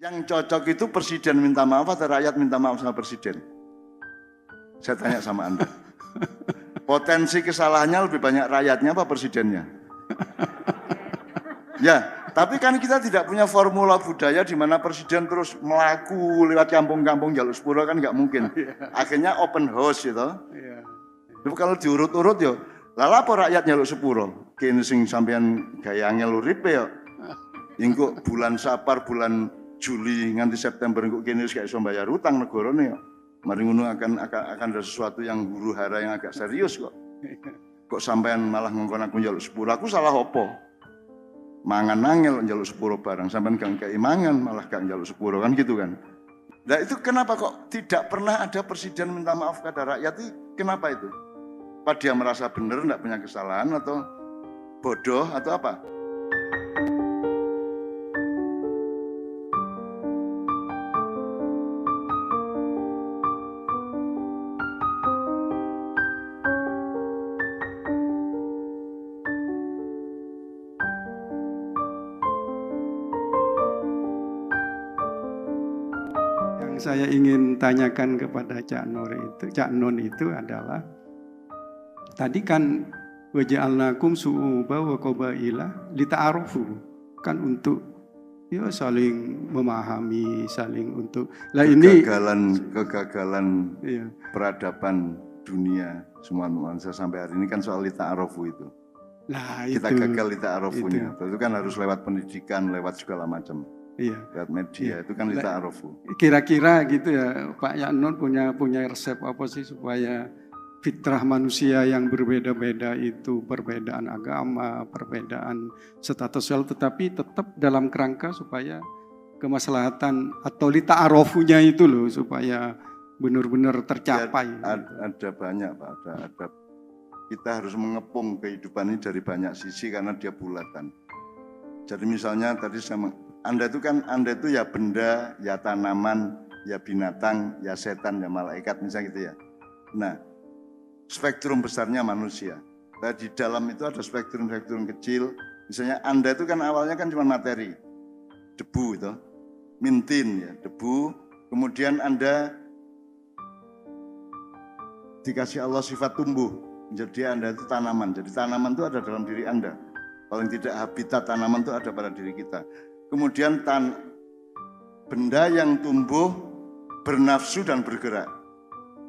Yang cocok itu presiden minta maaf atau rakyat minta maaf sama presiden? Saya tanya sama Anda. Potensi kesalahannya lebih banyak rakyatnya apa presidennya? Ya, tapi kan kita tidak punya formula budaya di mana presiden terus melaku lewat kampung-kampung jaluk sepuro kan nggak mungkin. Akhirnya open house gitu. Tapi kalau diurut-urut yo, lala apa rakyat jaluk sepuro? Kene sing sampean gaya angel uripe yo. Engko bulan Sapar, bulan Juli nganti September engko kene wis gak iso bayar utang negarane yo. Mari ngono akan ada sesuatu yang huru hara yang agak serius kok. Kok sampean malah ngongkon aku njaluk sepuro, aku salah opo? Mangan angel njaluk sepuro barang, sampean gak kei mangan malah gak njaluk sepuro kan gitu kan. Nah itu kenapa kok tidak pernah ada presiden minta maaf kepada rakyat itu? Kenapa itu? Apa dia merasa benar enggak punya kesalahan atau bodoh atau apa? Saya ingin tanyakan kepada Cak Non itu adalah tadi kan waja'alnakum syu'uban wa qabaila lita'arufu kan untuk ya saling memahami, saling untuk kegagalan iya. Peradaban dunia semua nuansa sampai hari ini kan soal lita'arufu itu. Nah, kita gagal lita'arufunya. Itu kan harus lewat pendidikan, lewat segala macam. Iya, lewat media itu kan lita'arufu. Kira-kira gitu ya Pak Yaknon punya resep apa sih supaya fitrah manusia yang berbeda-beda itu perbedaan agama, perbedaan status sosial tetapi tetap dalam kerangka supaya kemaslahatan atau lita'arufunya itu loh supaya benar-benar tercapai. Ya, ada banyak Pak, ada kita harus mengepung kehidupan ini dari banyak sisi karena dia bulatan. Jadi misalnya tadi Anda itu ya benda, ya tanaman, ya binatang, ya setan, ya malaikat misalnya gitu ya. Nah, spektrum besarnya manusia. Nah, di dalam itu ada spektrum-spektrum kecil. Misalnya Anda itu kan awalnya kan cuma materi, debu itu, mintin ya, debu. Kemudian Anda dikasih Allah sifat tumbuh, jadi Anda itu tanaman. Jadi tanaman itu ada dalam diri Anda. Paling tidak habitat tanaman itu ada pada diri kita. Kemudian benda yang tumbuh, bernafsu dan bergerak.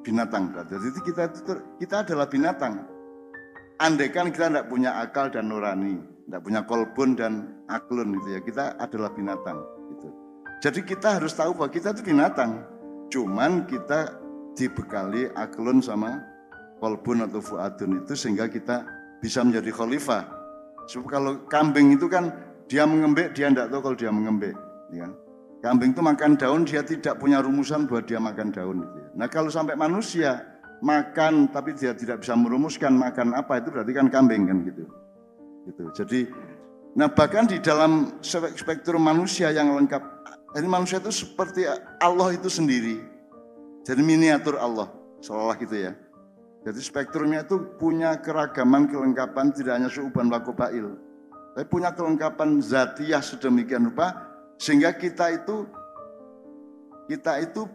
Binatang. Jadi kita adalah binatang. Andaikan kita tidak punya akal dan nurani, tidak punya kolbun dan aklun gitu ya, kita adalah binatang. Gitu. Jadi kita harus tahu bahwa kita itu binatang. Cuman kita dibekali aklun sama kolbun atau fuadun itu sehingga kita bisa menjadi khalifah. Sebab kalau kambing itu kan dia mengembek, dia tidak tahu kalau dia mengembek. Ya. Kambing itu makan daun, dia tidak punya rumusan buat dia makan daun. Gitu ya. Nah kalau sampai manusia makan tapi dia tidak bisa merumuskan makan apa, itu berarti kan kambing kan gitu. Jadi, nah bahkan di dalam spektrum manusia yang lengkap, ini manusia itu seperti Allah itu sendiri. Jadi miniatur Allah, seolah gitu ya. Jadi spektrumnya itu punya keragaman, kelengkapan, tidak hanya syu'uban wa qabail. Tapi punya kelengkapan zatiyah sedemikian rupa sehingga kita itu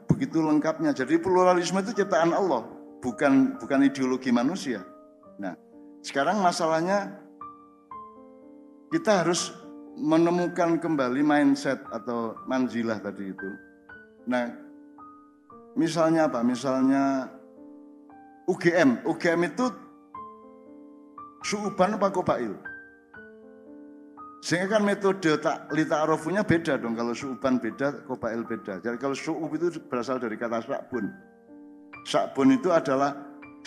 begitu lengkapnya. Jadi pluralisme itu ciptaan Allah, bukan ideologi manusia. Nah, sekarang masalahnya kita harus menemukan kembali mindset atau manzilah tadi itu. Nah, misalnya apa? Misalnya UGM itu syu'uban apa qabail? Sehingga kan metode lita'arufunya beda dong. Kalau syu'uban beda, qabail beda. Jadi kalau syu'ub itu berasal dari kata sya'bun. Sya'bun itu adalah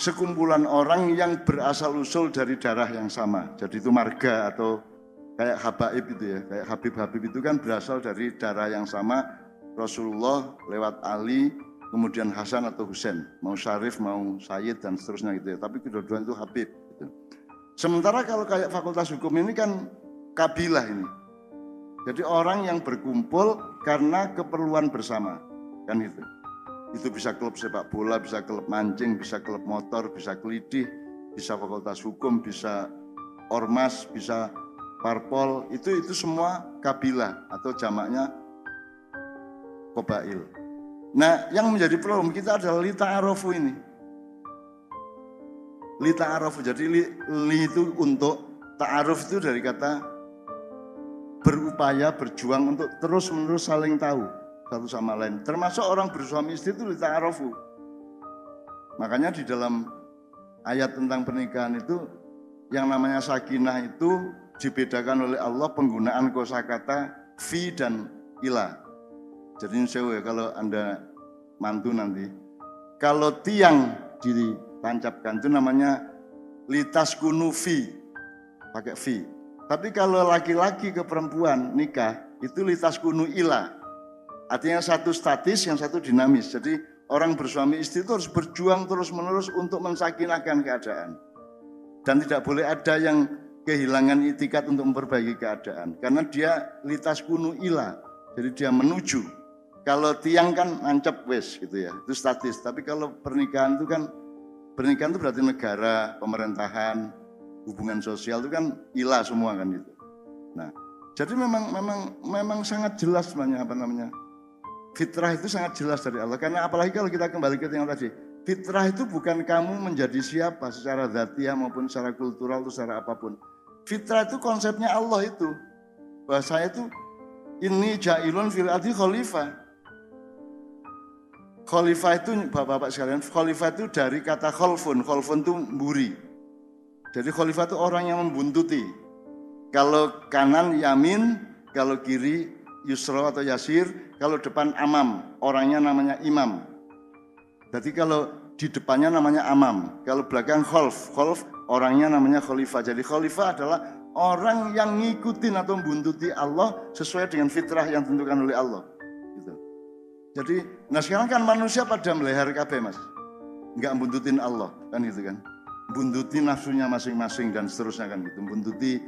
sekumpulan orang yang berasal usul dari darah yang sama. Jadi itu marga atau kayak habaib itu ya. Kayak Habib-Habib itu kan berasal dari darah yang sama. Rasulullah lewat Ali, kemudian Hasan atau Husain. Mau Syarif, mau Sayyid dan seterusnya gitu ya. Tapi kedua-duanya itu Habib. Gitu. Sementara kalau kayak fakultas hukum ini kan kabilah ini. Jadi orang yang berkumpul karena keperluan bersama. Kan itu. Itu bisa klub sepak bola, bisa klub mancing, bisa klub motor, bisa kelidih, bisa fakultas hukum, bisa ormas, bisa parpol. Itu semua kabilah atau jamaknya qabail. Nah, yang menjadi problem kita adalah li ta'arofu ini. Li ta'arofu, jadi li itu untuk, ta'aruf itu dari kata berupaya, berjuang untuk terus-menerus saling tahu satu sama lain. Termasuk orang bersuami istri itu li ta'arofu. Makanya di dalam ayat tentang pernikahan itu, yang namanya sakinah itu dibedakan oleh Allah penggunaan kosakata fi dan ila. Jadi ya, kalau Anda mantu nanti, kalau tiang ditancapkan itu namanya litas kunu fi, pakai fi. Tapi kalau laki-laki ke perempuan nikah itu litas kunu ila. Artinya satu statis, yang satu dinamis. Jadi orang bersuami istri itu harus berjuang terus-menerus untuk mensakinahkan keadaan. Dan tidak boleh ada yang kehilangan itikat untuk memperbaiki keadaan. Karena dia litas kunu ila, jadi dia menuju. Kalau tiang kan nancep wes gitu ya, itu statis. Tapi kalau pernikahan itu kan, pernikahan itu berarti negara, pemerintahan, hubungan sosial itu kan ila semua kan itu. Nah, jadi memang sangat jelas sebenarnya apa namanya, fitrah itu sangat jelas dari Allah. Karena apalagi kalau kita kembali ke yang tadi, fitrah itu bukan kamu menjadi siapa secara dzatiyah maupun secara kultural atau secara apapun. Fitrah itu konsepnya Allah itu, bahwa saya itu ini ja'ilun fil ardi khalifah. Khalifah itu bapak-bapak sekalian, khalifah itu dari kata khalfun. Khalfun itu mburi. Jadi khalifah itu orang yang membuntuti. Kalau kanan yamin, kalau kiri yusra atau yasir, kalau depan amam, orangnya namanya imam. Jadi kalau di depannya namanya amam, kalau belakang khalf orangnya namanya khalifah. Jadi khalifah adalah orang yang ngikutin atau membuntuti Allah sesuai dengan fitrah yang ditentukan oleh Allah. Gitu. Jadi, nah sekarang kan manusia pada melehar kabeh mas, nggak buntutin Allah kan gitu kan, buntuti nafsunya masing-masing dan seterusnya kan gitu, buntuti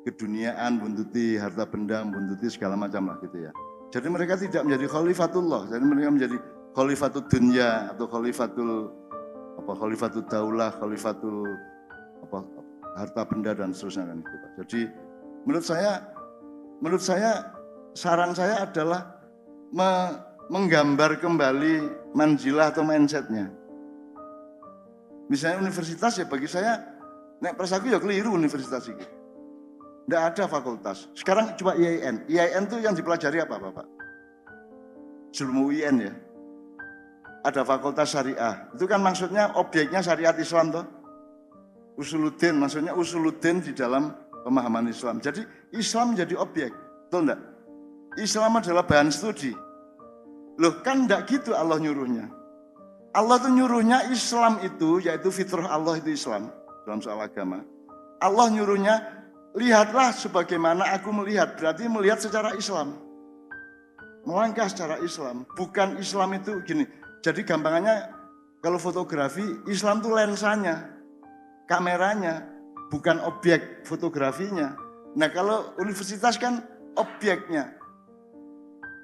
keduniaan, buntuti harta benda, buntuti segala macam lah gitu ya. Jadi mereka tidak menjadi khalifatullah, jadi mereka menjadi khalifatul dunya atau khalifatul daulah, khalifatul harta benda dan seterusnya kan gitu. Jadi menurut saya saran saya adalah menggambar kembali manjilah atau mindsetnya. Misalnya universitas ya bagi saya, nek persaku ya keliru universitas ini. Tidak ada fakultas. Sekarang coba IAIN. IAIN itu yang dipelajari apa Bapak? Sebelum UIN ya. Ada fakultas syariah. Itu kan maksudnya objeknya syariat Islam toh. Usuluddin, maksudnya usuluddin di dalam pemahaman Islam. Jadi Islam menjadi objek, betul enggak? Islam adalah bahan studi. Loh kan enggak gitu Allah nyuruhnya. Allah tuh nyuruhnya Islam itu, yaitu fitrah Allah itu Islam dalam soal agama. Allah nyuruhnya, lihatlah sebagaimana aku melihat, berarti melihat secara Islam. Melangkah secara Islam, bukan Islam itu gini. Jadi gampangannya kalau fotografi, Islam itu lensanya, kameranya, bukan objek fotografinya. Nah kalau universitas kan objeknya.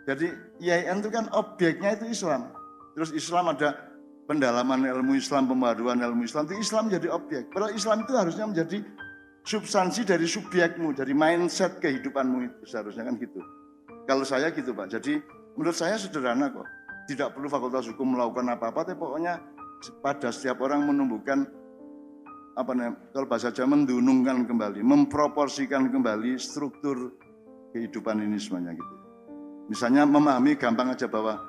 Jadi IAIN itu kan objeknya itu Islam. Terus Islam ada pendalaman ilmu Islam, pembaruan ilmu Islam, itu Islam jadi objek. Padahal Islam itu harusnya menjadi substansi dari subjekmu, dari mindset kehidupanmu itu seharusnya kan gitu. Kalau saya gitu Pak, jadi menurut saya sederhana kok. Tidak perlu fakultas hukum melakukan apa-apa, tapi pokoknya pada setiap orang menumbuhkan kalau bahasa Jawa mendunungkan kembali, memproporsikan kembali struktur kehidupan ini semuanya gitu. Misalnya memahami gampang aja bahwa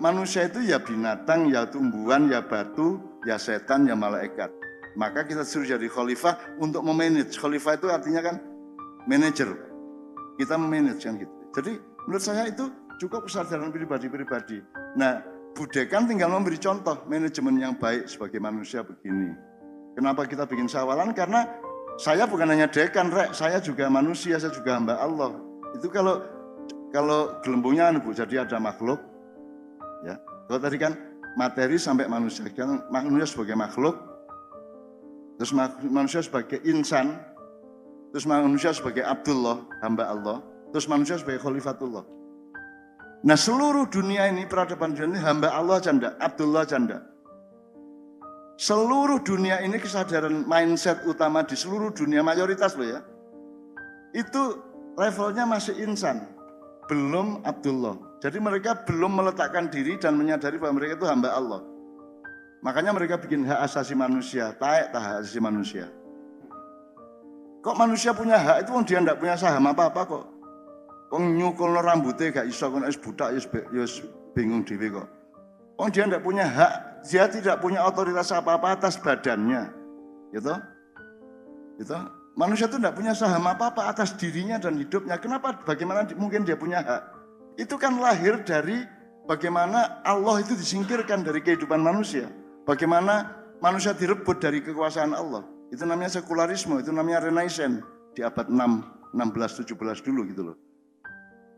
manusia itu ya binatang, ya tumbuhan, ya batu, ya setan, ya malaikat. Maka kita suruh jadi khalifah untuk memanage. Khalifah itu artinya kan manajer. Kita memanage kan gitu. Jadi menurut saya itu cukup kesadaran pribadi-pribadi. Nah, budekan tinggal memberi contoh manajemen yang baik sebagai manusia begini. Kenapa kita bikin sawalan? Karena saya bukan hanya dekan, saya juga manusia, saya juga hamba Allah. Itu kalau gelembungnya Bu, jadi ada makhluk. Ya, kalau tadi kan materi sampai manusia, kan manusia sebagai makhluk, terus manusia sebagai insan, terus manusia sebagai Abdullah, hamba Allah, terus manusia sebagai khalifatullah. Nah seluruh dunia ini, peradaban dunia ini hamba Allah aja enggak, Abdullah aja enggak. Seluruh dunia ini kesadaran mindset utama di seluruh dunia mayoritas loh ya, itu levelnya masih insan, belum Abdullah. Jadi mereka belum meletakkan diri dan menyadari bahwa mereka itu hamba Allah. Makanya mereka bikin hak asasi manusia, taek hak asasi manusia. Kok manusia punya hak itu dia tidak punya saham apa-apa kok. Wong nyukulno rambutnya gak iso kok wis butak ya bingung dhewe kok. Wong dia tidak punya hak, dia tidak punya otoritas apa-apa atas badannya. Gitu? Gitu? Manusia itu tidak punya saham apa-apa atas dirinya dan hidupnya. Kenapa? Bagaimana mungkin dia punya hak? Itu kan lahir dari bagaimana Allah itu disingkirkan dari kehidupan manusia. Bagaimana manusia direbut dari kekuasaan Allah. Itu namanya sekularisme, itu namanya Renaissance di abad 16, 17 dulu gitu loh.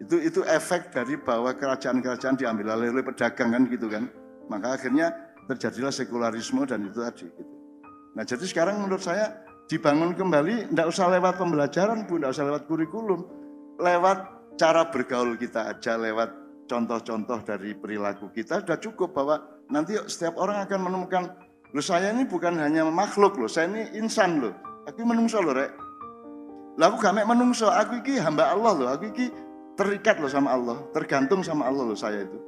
Itu efek dari bahwa kerajaan-kerajaan diambil alih oleh pedagang kan gitu kan. Maka akhirnya terjadilah sekularisme dan itu tadi gitu. Nah jadi sekarang menurut saya dibangun kembali, tidak usah lewat pembelajaran Bu, tidak usah lewat kurikulum. Lewat cara bergaul kita aja, lewat contoh-contoh dari perilaku kita sudah cukup bahwa nanti setiap orang akan menemukan, loh saya ini bukan hanya makhluk loh, saya ini insan loh. Aku menungso loh rek. Lah aku gak mek menungso, aku iki hamba Allah loh, aku iki terikat loh sama Allah, tergantung sama Allah loh saya itu.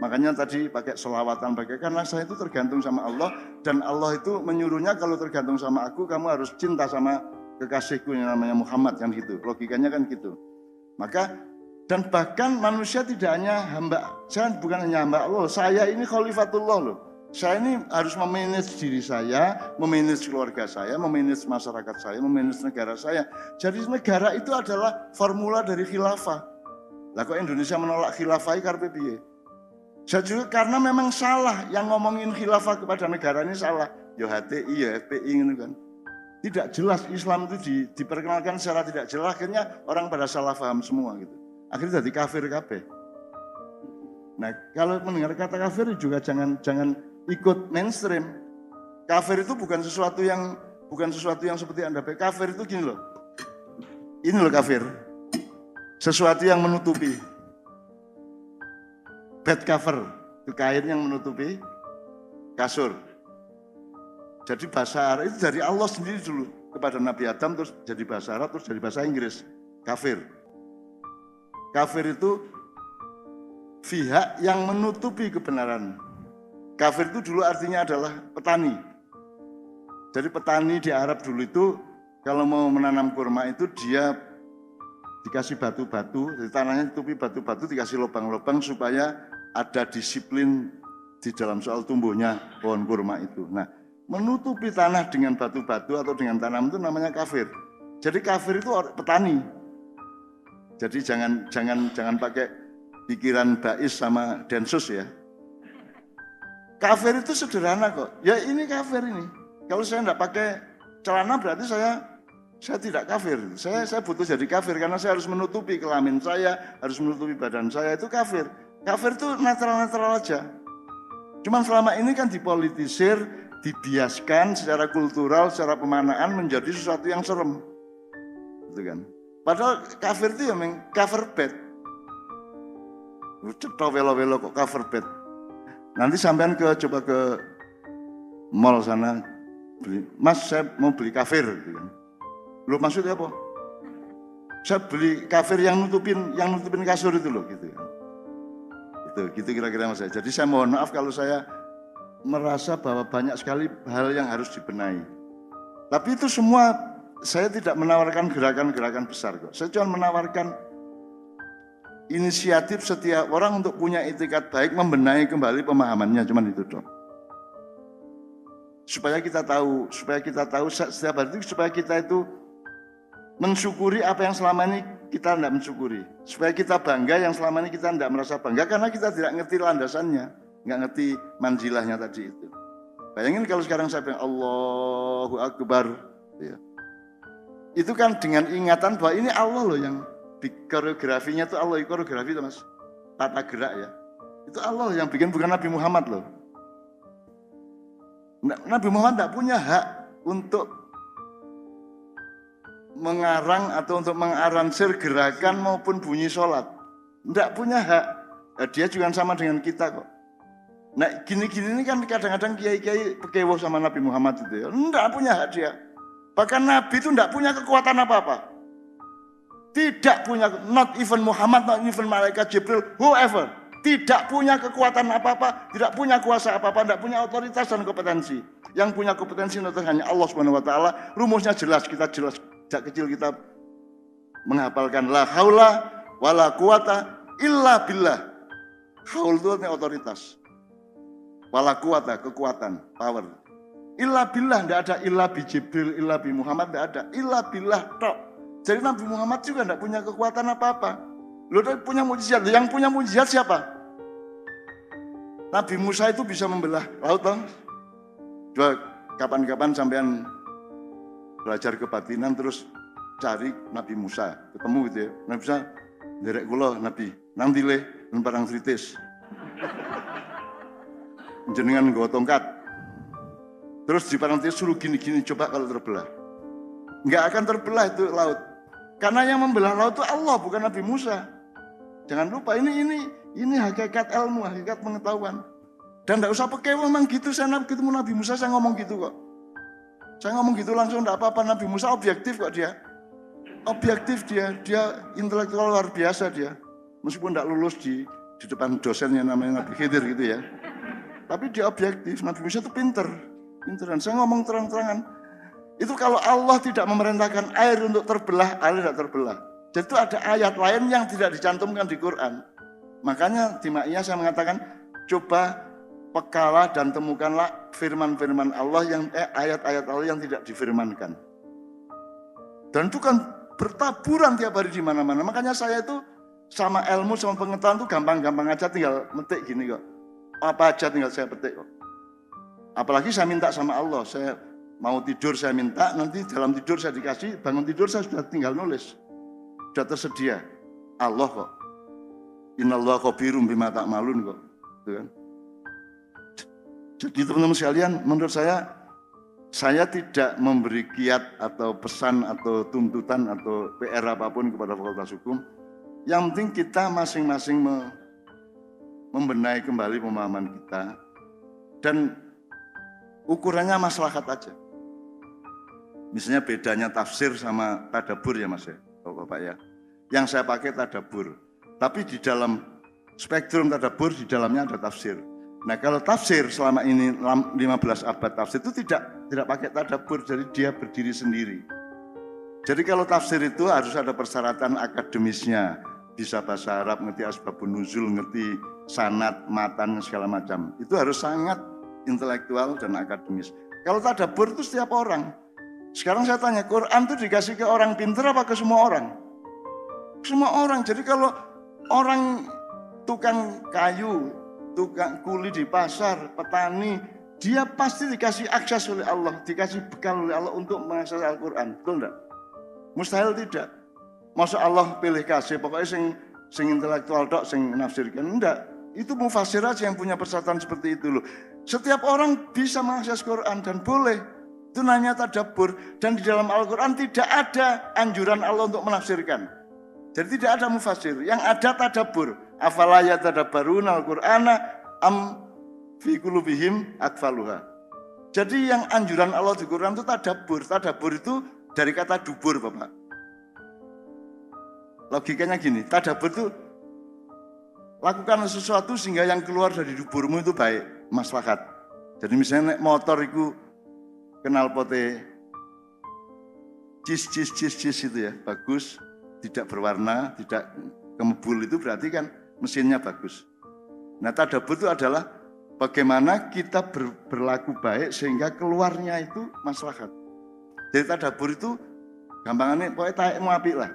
Makanya tadi pakai selawatan, karena saya itu tergantung sama Allah dan Allah itu menyuruhnya kalau tergantung sama aku, kamu harus cinta sama kekasihku yang namanya Muhammad kan gitu. Logikanya kan gitu. Maka dan bahkan manusia tidak hanya hamba, saya bukan hanya hamba Allah, saya ini khalifatullah loh. Saya ini harus memanage diri saya, memanage keluarga saya, memanage masyarakat saya, memanage negara saya. Jadi negara itu adalah formula dari khilafah. Lah kok Indonesia menolak khilafah karpe piye? Saya juga karena memang salah yang ngomongin khilafah kepada negara ini salah. Ya HTI, ya FPI gitu kan. Tidak jelas Islam itu diperkenalkan secara tidak jelas, akhirnya orang pada salah paham semua gitu. Akhirnya jadi kafir kabeh. Nah, kalau mendengar kata kafir juga jangan ikut mainstream. Kafir itu bukan sesuatu yang seperti Anda pikir. Kafir itu gini loh. Ini loh kafir. Sesuatu yang menutupi. Bed cover, itu kain yang menutupi kasur. Jadi bahasa Arab itu dari Allah sendiri dulu kepada Nabi Adam, terus jadi bahasa Arab, terus jadi bahasa Inggris. Kafir. Kafir itu pihak yang menutupi kebenaran. Kafir itu dulu artinya adalah petani. Jadi petani di Arab dulu itu kalau mau menanam kurma itu dia dikasih batu-batu, di tanahnya ditutupi batu-batu, dikasih lubang-lubang supaya ada disiplin di dalam soal tumbuhnya pohon kurma itu. Nah, menutupi tanah dengan batu-batu atau dengan tanam itu namanya kafir. Jadi kafir itu petani. Jadi jangan pakai pikiran Bais sama Densus ya. Kafir itu sederhana kok. Ya ini kafir ini. Kalau saya enggak pakai celana berarti saya tidak kafir. Saya butuh jadi kafir karena saya harus menutupi kelamin saya, harus menutupi badan saya, itu kafir. Kafir itu netral-netral aja. Cuman selama ini kan dipolitisir, dibiaskan secara kultural, secara pemanaan menjadi sesuatu yang serem. Gitu kan. Padahal kafir itu ya cover bed. Cetok welo-welo kok cover bed. Nanti sampean coba ke mall sana beli, Mas saya mau beli kafir gitu kan. Loh maksudnya apa? Saya beli kafir yang nutupin kasur itu loh gitu kan. Gitu kira-kira Mas saya. Jadi saya mohon maaf kalau saya merasa bahwa banyak sekali hal yang harus dibenahi. Tapi itu semua saya tidak menawarkan gerakan-gerakan besar kok. Saya cuma menawarkan inisiatif setiap orang untuk punya itikat baik, membenahi kembali pemahamannya, cuman itu dong. Supaya kita tahu setiap hari itu, supaya kita itu mensyukuri apa yang selama ini kita tidak mensyukuri. Supaya kita bangga yang selama ini kita tidak merasa bangga karena kita tidak ngerti landasannya, nggak ngerti manzilahnya tadi itu. Bayangin kalau sekarang saya bilang Allahu Akbar, ya. Itu kan dengan ingatan bahwa ini Allah loh yang koreografinya itu Allah, koreografi itu Mas, tata gerak ya. Itu Allah yang bikin, bukan Nabi Muhammad loh. Nabi Muhammad tidak punya hak untuk mengarang atau untuk mengaransir gerakan maupun bunyi sholat. Tidak punya hak. Nah, dia juga sama dengan kita kok. Nah gini-gini ini kan kadang-kadang kiai-kiai pekewoh sama Nabi Muhammad itu ya. Tidak punya hak dia. Bahkan Nabi itu tidak punya kekuatan apa-apa. Tidak punya, not even Muhammad, not even malaikat Jibril, whoever. Tidak punya kekuatan apa-apa, tidak punya kuasa apa-apa, tidak punya otoritas dan kompetensi. Yang punya kompetensi itu hanya Allah Subhanahu wa taala. Rumusnya jelas, kita jelas sejak kecil kita menghafalkan la haula wala quwata illa billah. Haul itu artinya otoritas. Wala quwata, kekuatan, power. Illa billah, tidak ada illa bi Jibril, illa bi Muhammad, tidak ada. Illa billah tok. Jadi Nabi Muhammad juga tidak punya kekuatan apa-apa. Lu punya mukjizat. Yang punya mukjizat siapa? Nabi Musa itu bisa membelah laut, dong. Coba kapan-kapan sampean belajar kebatinan terus cari Nabi Musa, ketemu gitu ya. Nabi Musa, derek kula Nabi, nang dile parang tritis. Jenengan nggawa tongkat. Terus di parang tritis suruh gini-gini, coba kalau terbelah. Enggak akan terbelah itu laut. Karena yang membelah laut itu Allah, bukan Nabi Musa. Jangan lupa ini hakikat ilmu, hakikat pengetahuan. Dan tidak usah pakai memang gitu, saya ketemu Nabi Musa saya ngomong gitu kok. Saya ngomong gitu langsung tidak apa-apa, Nabi Musa objektif kok dia. Objektif dia intelektual luar biasa dia. Meskipun tidak lulus di depan dosennya namanya Nabi Khidir gitu ya. Tapi dia objektif, Nabi Musa itu pinteran. Saya ngomong terang-terangan. Itu kalau Allah tidak memerintahkan air untuk terbelah, air tidak terbelah. Jadi itu ada ayat lain yang tidak dicantumkan di Quran. Makanya di Ma'iyah saya mengatakan, coba pekalah dan temukanlah firman-firman Allah ayat-ayat Allah yang tidak difirmankan. Dan itu kan bertaburan tiap hari di mana-mana. Makanya saya itu sama ilmu, sama pengetahuan itu gampang-gampang aja, tinggal metik gini kok. Apa aja tinggal saya petik kok. Apalagi saya minta sama Allah, saya mau tidur saya minta, nanti dalam tidur saya dikasih, bangun tidur saya sudah tinggal nulis. Sudah tersedia. Allah kok. Innallaha khabirum bima ta'malun kok. Gitu kan? Jadi teman-teman sekalian, menurut saya tidak memberi kiat atau pesan atau tuntutan atau PR apapun kepada Fakultas Hukum. Yang penting kita masing-masing membenahi kembali pemahaman kita. Dan ukurannya maslahat aja. Misalnya bedanya tafsir sama tadabbur ya Mas ya, Bapak ya. Yang saya pakai tadabbur. Tapi di dalam spektrum tadabbur di dalamnya ada tafsir. Nah kalau tafsir selama ini 15 abad tafsir itu tidak pakai tadabbur, jadi dia berdiri sendiri. Jadi kalau tafsir itu harus ada persyaratan akademisnya, bisa bahasa Arab, ngerti asbabun nuzul, ngerti sanad, matan segala macam. Itu harus sangat intelektual dan akademis. Kalau tadabbur itu setiap orang. Sekarang saya tanya, Quran itu dikasih ke orang pintar apa ke semua orang? Semua orang. Jadi kalau orang tukang kayu, tukang kuli di pasar, petani, dia pasti dikasih akses oleh Allah, dikasih bekal oleh Allah untuk mengakses Al-Quran. Betul enggak? Mustahil tidak. Masa Allah pilih kasih, pokoknya sing intelektual dok, sing nafsirkan. Enggak. Itu mufasir aja yang punya persyaratan seperti itu loh. Setiap orang bisa mengakses Quran dan boleh. Itu namanya tadabbur. Dan di dalam Al-Quran tidak ada anjuran Allah untuk menafsirkan. Jadi tidak ada mufasir. Yang ada tadabbur. Afala yatadabbaruna al-Qur'ana am fi qulubihim akfaluha. Jadi yang anjuran Allah di Quran itu tadabbur. Tadabbur itu dari kata dubur, Bapak. Logikanya gini, tadabbur itu lakukan sesuatu sehingga yang keluar dari duburmu itu baik, maslahat. Jadi misalnya naik motor itu kenal pote cis itu ya, bagus, tidak berwarna, tidak kemebul, itu berarti kan mesinnya bagus. Nah tadabbur itu adalah bagaimana kita berlaku baik sehingga keluarnya itu maslahat. Jadi tadabbur itu gampangannya pokoknya taekmu apik lah.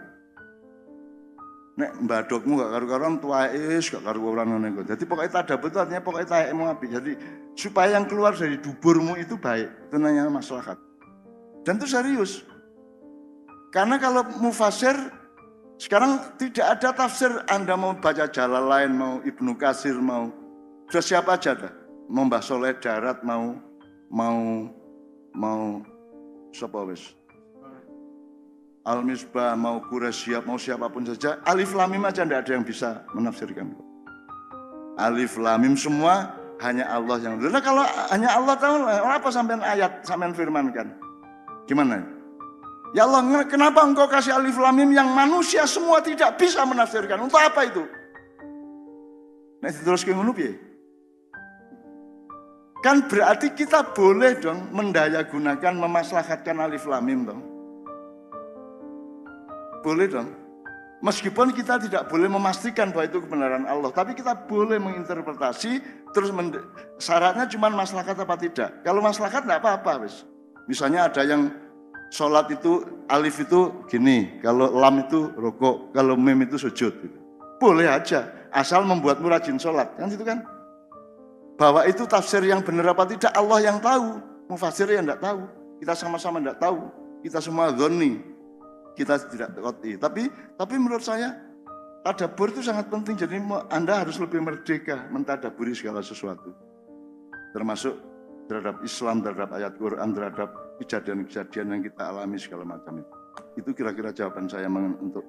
Nek mbadokmu gak karu-karuan tuaes gak karu-karuan ngono. Jadi pokoknya tadabbur itu artinya pokoknya taekmu apik. Jadi supaya yang keluar dari duburmu itu baik, itu namanya maslahat. Dan itu serius. Karena kalau mufasir sekarang tidak ada tafsir, Anda mau baca Jalalain, mau Ibnu Katsir, mau sudah siapa aja dah. Mau Mbah Soleh Darat, mau siapa wis? Al-Misbah, mau Quraisyab, mau siapapun saja, Alif Lam Mim aja tidak ada yang bisa menafsirkan. Alif Lam Mim semua hanya Allah yang tahu. Nah, kalau hanya Allah tahu, apa sampean ayat, sampean firmankan? Gimana? Ya Allah, kenapa engkau kasih alif lam mim yang manusia semua tidak bisa menafsirkan? Untuk apa itu? Nah, terus ke ngono piye? Kan berarti kita boleh dong mendayagunakan, memaslahatkan alif lam mim dong. Boleh dong. Meskipun kita tidak boleh memastikan bahwa itu kebenaran Allah, tapi kita boleh menginterpretasi, terus syaratnya cuma maslahat apa tidak. Kalau maslahat enggak apa-apa, wis. Misalnya ada yang sholat itu alif itu gini, kalau lam itu rukuk, kalau mim itu sujud gitu. Boleh aja, asal membuatmu rajin sholat, kan itu kan. Bahwa itu tafsir yang benar apa tidak Allah yang tahu, mufasir yang tidak tahu, kita sama-sama tidak tahu, kita semua dhonni, kita tidak qat'i. Tapi menurut saya tadabbur itu sangat penting, jadi Anda harus lebih merdeka mentadabburi segala sesuatu, termasuk terhadap Islam, terhadap ayat Quran, terhadap kejadian-kejadian yang kita alami segala macam itu. Itu kira-kira jawaban saya untuk.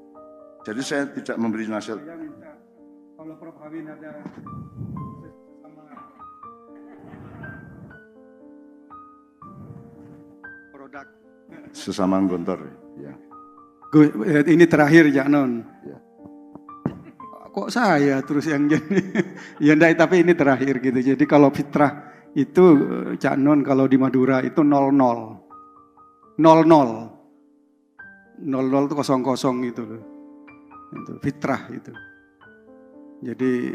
Jadi saya tidak memberi nasihat. Saya minta kalau Prof Hawin ada sama produk Sesama gontor, ya. Ini terakhir ya Non. Ya. Kok saya terus yang jadi? Ya enggak, tapi ini terakhir gitu. Jadi kalau fitrah itu Cak Non kalau di Madura itu 00. 00 itu 00 itu loh. Itu fitrah itu. Jadi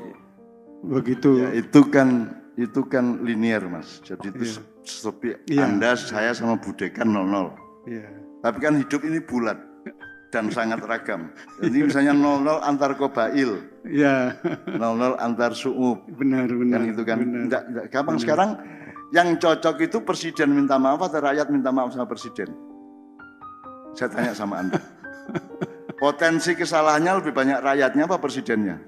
begitu. Ya, itu kan linear Mas. Jadi itu seperti Anda, saya sama Budekan 00. Iya. Tapi kan hidup ini bulat dan sangat ragam. Jadi misalnya 00 antar qabail. Iya. 00 antar su'ub. Benar. Kan itu kan. Benar. Enggak gampang sekarang. Yang cocok itu presiden minta maaf atau rakyat minta maaf sama presiden? Saya tanya sama Anda. Potensi kesalahannya lebih banyak rakyatnya apa presidennya?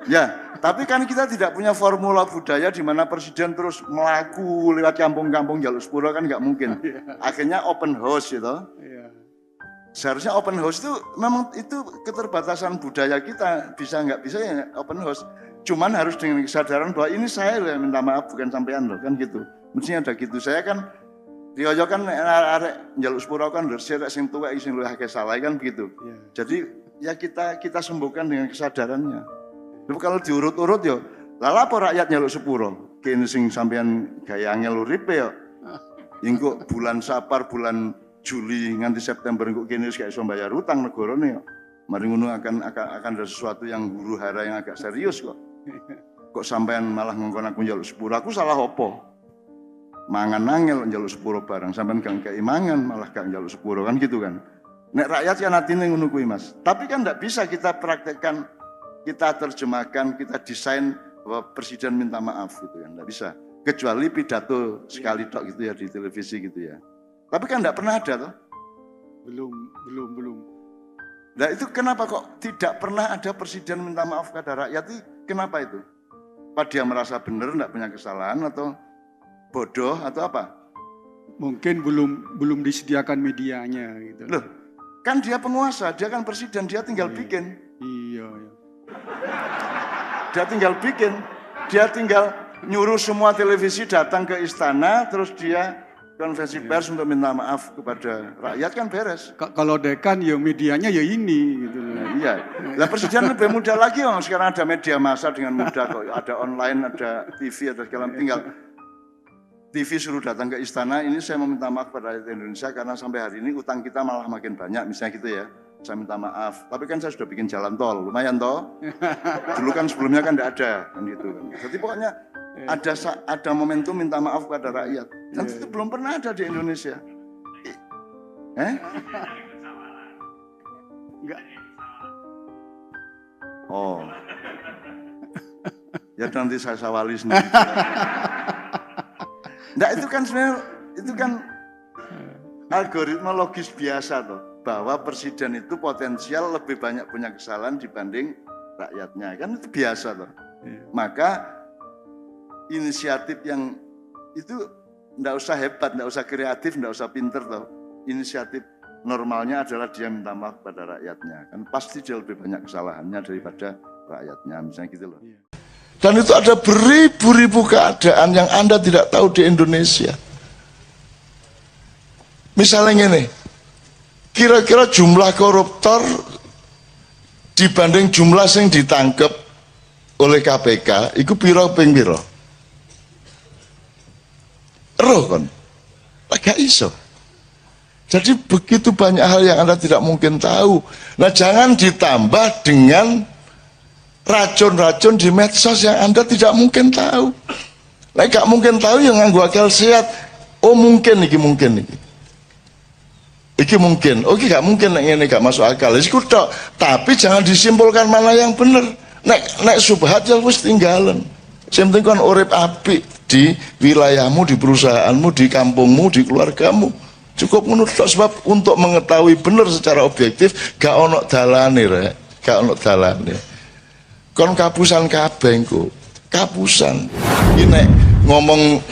Ya, tapi kan kita tidak punya formula budaya di mana presiden terus melaku lewat kampung-kampung jalur sepuro, kan nggak mungkin. Akhirnya open house gitu. Seharusnya open house itu memang itu keterbatasan budaya kita, bisa nggak bisa ya open house. Cuman harus dengan kesadaran bahwa ini saya loh yang minta maaf, bukan sampean loh, kan gitu. Mestinya ada gitu. Saya kan Rioyo kan arek njaluk sepuro kan resik sing tuwek sing luwih akeh salah kan begitu. Jadi ya kita sembuhkan dengan kesadarannya. Tapi kalau diurut-urut yo, lha apa rakyat njaluk sepuro? Kene sing sampean gaya angel uripe yo. Engko bulan Sapar, bulan Juli nganti September engko kene wis gak iso bayar utang negarane yo. Mari ngono akan ada sesuatu yang huru-hara yang agak serius kok. Kok sampean malah ngongkon aku njaluk sepuro, aku salah opo? Mangan angel njaluk sepuro barang, sampean gak kei mangan malah gak njaluk sepuro, kan gitu kan. Nek rakyat kan atine ngono kuwi Mas. Tapi kan ndak bisa kita praktekkan, kita terjemahkan, kita desain bahwa presiden minta maaf gitu kan, ndak bisa. Kecuali pidato sekali tok gitu ya di televisi gitu ya. Tapi kan ndak pernah ada toh. Belum. Nah itu kenapa kok tidak pernah ada presiden minta maaf kepada rakyat? Kenapa itu? Apa dia merasa benar, tidak punya kesalahan, atau bodoh, atau apa? Mungkin belum disediakan medianya gitu. Loh, kan dia penguasa, dia kan presiden, dia tinggal bikin. Iya. Dia tinggal bikin, dia tinggal nyuruh semua televisi datang ke istana, terus dia konferensi pers untuk minta maaf kepada rakyat, kan beres. Kalau dekan ya medianya ya ini gitu. Iya. Lah presiden lebih mudah lagi, sekarang ada media massa dengan mudah kok. Ada online, ada TV, ada segala tinggal TV suruh datang ke istana, ini saya meminta maaf kepada rakyat Indonesia karena sampai hari ini utang kita malah makin banyak, misalnya gitu ya. Saya minta maaf, tapi kan saya sudah bikin jalan tol, lumayan toh. Dulu kan sebelumnya kan tidak ada, kan gitu kan. Jadi pokoknya ada momentum minta maaf kepada rakyat. Dan itu belum pernah ada di Indonesia. Enggak. Oh. Ya nanti saya sawali sendiri. Nah itu kan sebenarnya itu kan algoritma logis biasa toh, bahwa presiden itu potensial lebih banyak punya kesalahan dibanding rakyatnya, kan itu biasa toh. Maka inisiatif yang itu enggak usah hebat, enggak usah kreatif, enggak usah pinter toh. Inisiatif normalnya adalah dia minta maaf pada rakyatnya, kan pasti dia lebih banyak kesalahannya daripada rakyatnya, misalnya gitu loh. Dan itu ada beribu-ribu keadaan yang Anda tidak tahu di Indonesia. Misalnya ini, kira-kira jumlah koruptor dibanding jumlah yang ditangkap oleh KPK, itu piro ping piro? Roh kan? Gak iso. Jadi begitu banyak hal yang Anda tidak mungkin tahu. Nah, jangan ditambah dengan racun-racun di medsos yang Anda tidak mungkin tahu. Nah, gak mungkin tahu yang nganggo akal sehat. Oh mungkin iki mungkin iki. Iki mungkin. Oke, gak mungkin ini gak masuk akal. Iku tok. Tapi jangan disimpulkan mana yang benar. Nek subhat ya wis tinggalan. Sing penting kan urip apik di wilayahmu, di perusahaanmu, di kampungmu, di keluargamu. Cukup menurut sebab untuk mengetahui benar secara objektif gak ono dalane rek, gak ono dalane. Kon kapusan kabeh engko. Kapusan. Ini ngomong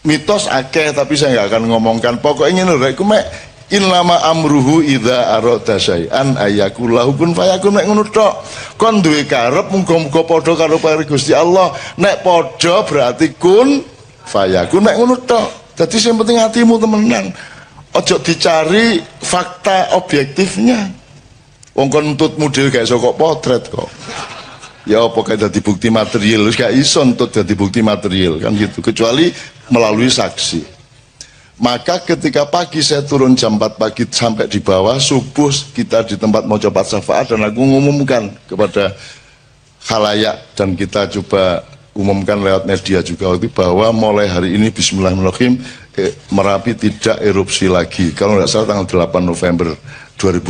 mitos akeh tapi saya nggak akan ngomongkan. Pokoknya ini rek mek innama amruhu idza arada syai'an ayakullahu kun fayakun. Nek ngono tok. Kon duwe karep muga-muga padha karo pare Gusti Allah. Nek padha berarti kun fayakun. Nek ngono tok. Dadi sing penting hatimu temenan. Ojo dicari fakta objektifnya. Wong kon nuntutmu dhewe gak iso kok potret kok. Ya apa kayak dadi bukti material, gak iso nuntut dadi bukti material kan gitu. Kecuali melalui saksi. Maka ketika pagi saya turun jam 4 pagi sampai di bawah, subuh kita di tempat mau coba syafaat dan aku ngumumkan kepada khalayak dan kita coba umumkan lewat media juga waktu bahwa mulai hari ini bismillahirrahmanirrahim Merapi tidak erupsi lagi. Kalau nggak salah tanggal 8 November 2010.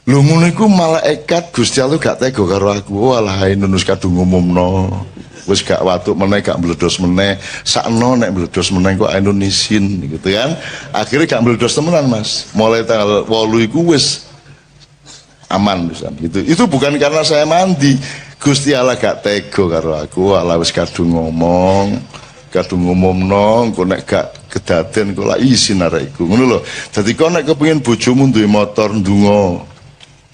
Lho ngono iku malaikat Gusti Allah gak tega karo aku. Walah nunus kadung ngumumno. Wis gak watuk meneh gak meledos meneh. Sakno nek meledos meneh kok ainun isin gitu kan. Akhirnya gak meledos temenan Mas. Mulai tanggal 8 iku wis aman pisan gitu. Itu bukan karena saya mandi. Gusti Allah gak tega karo aku. Walah wis kadung ngomong. Kadung ngumumno engko nek gak kedaden kok lak isin arek iku. Ngono lho. Dadi kok nek kepengin bojomu duwe motor ndonga.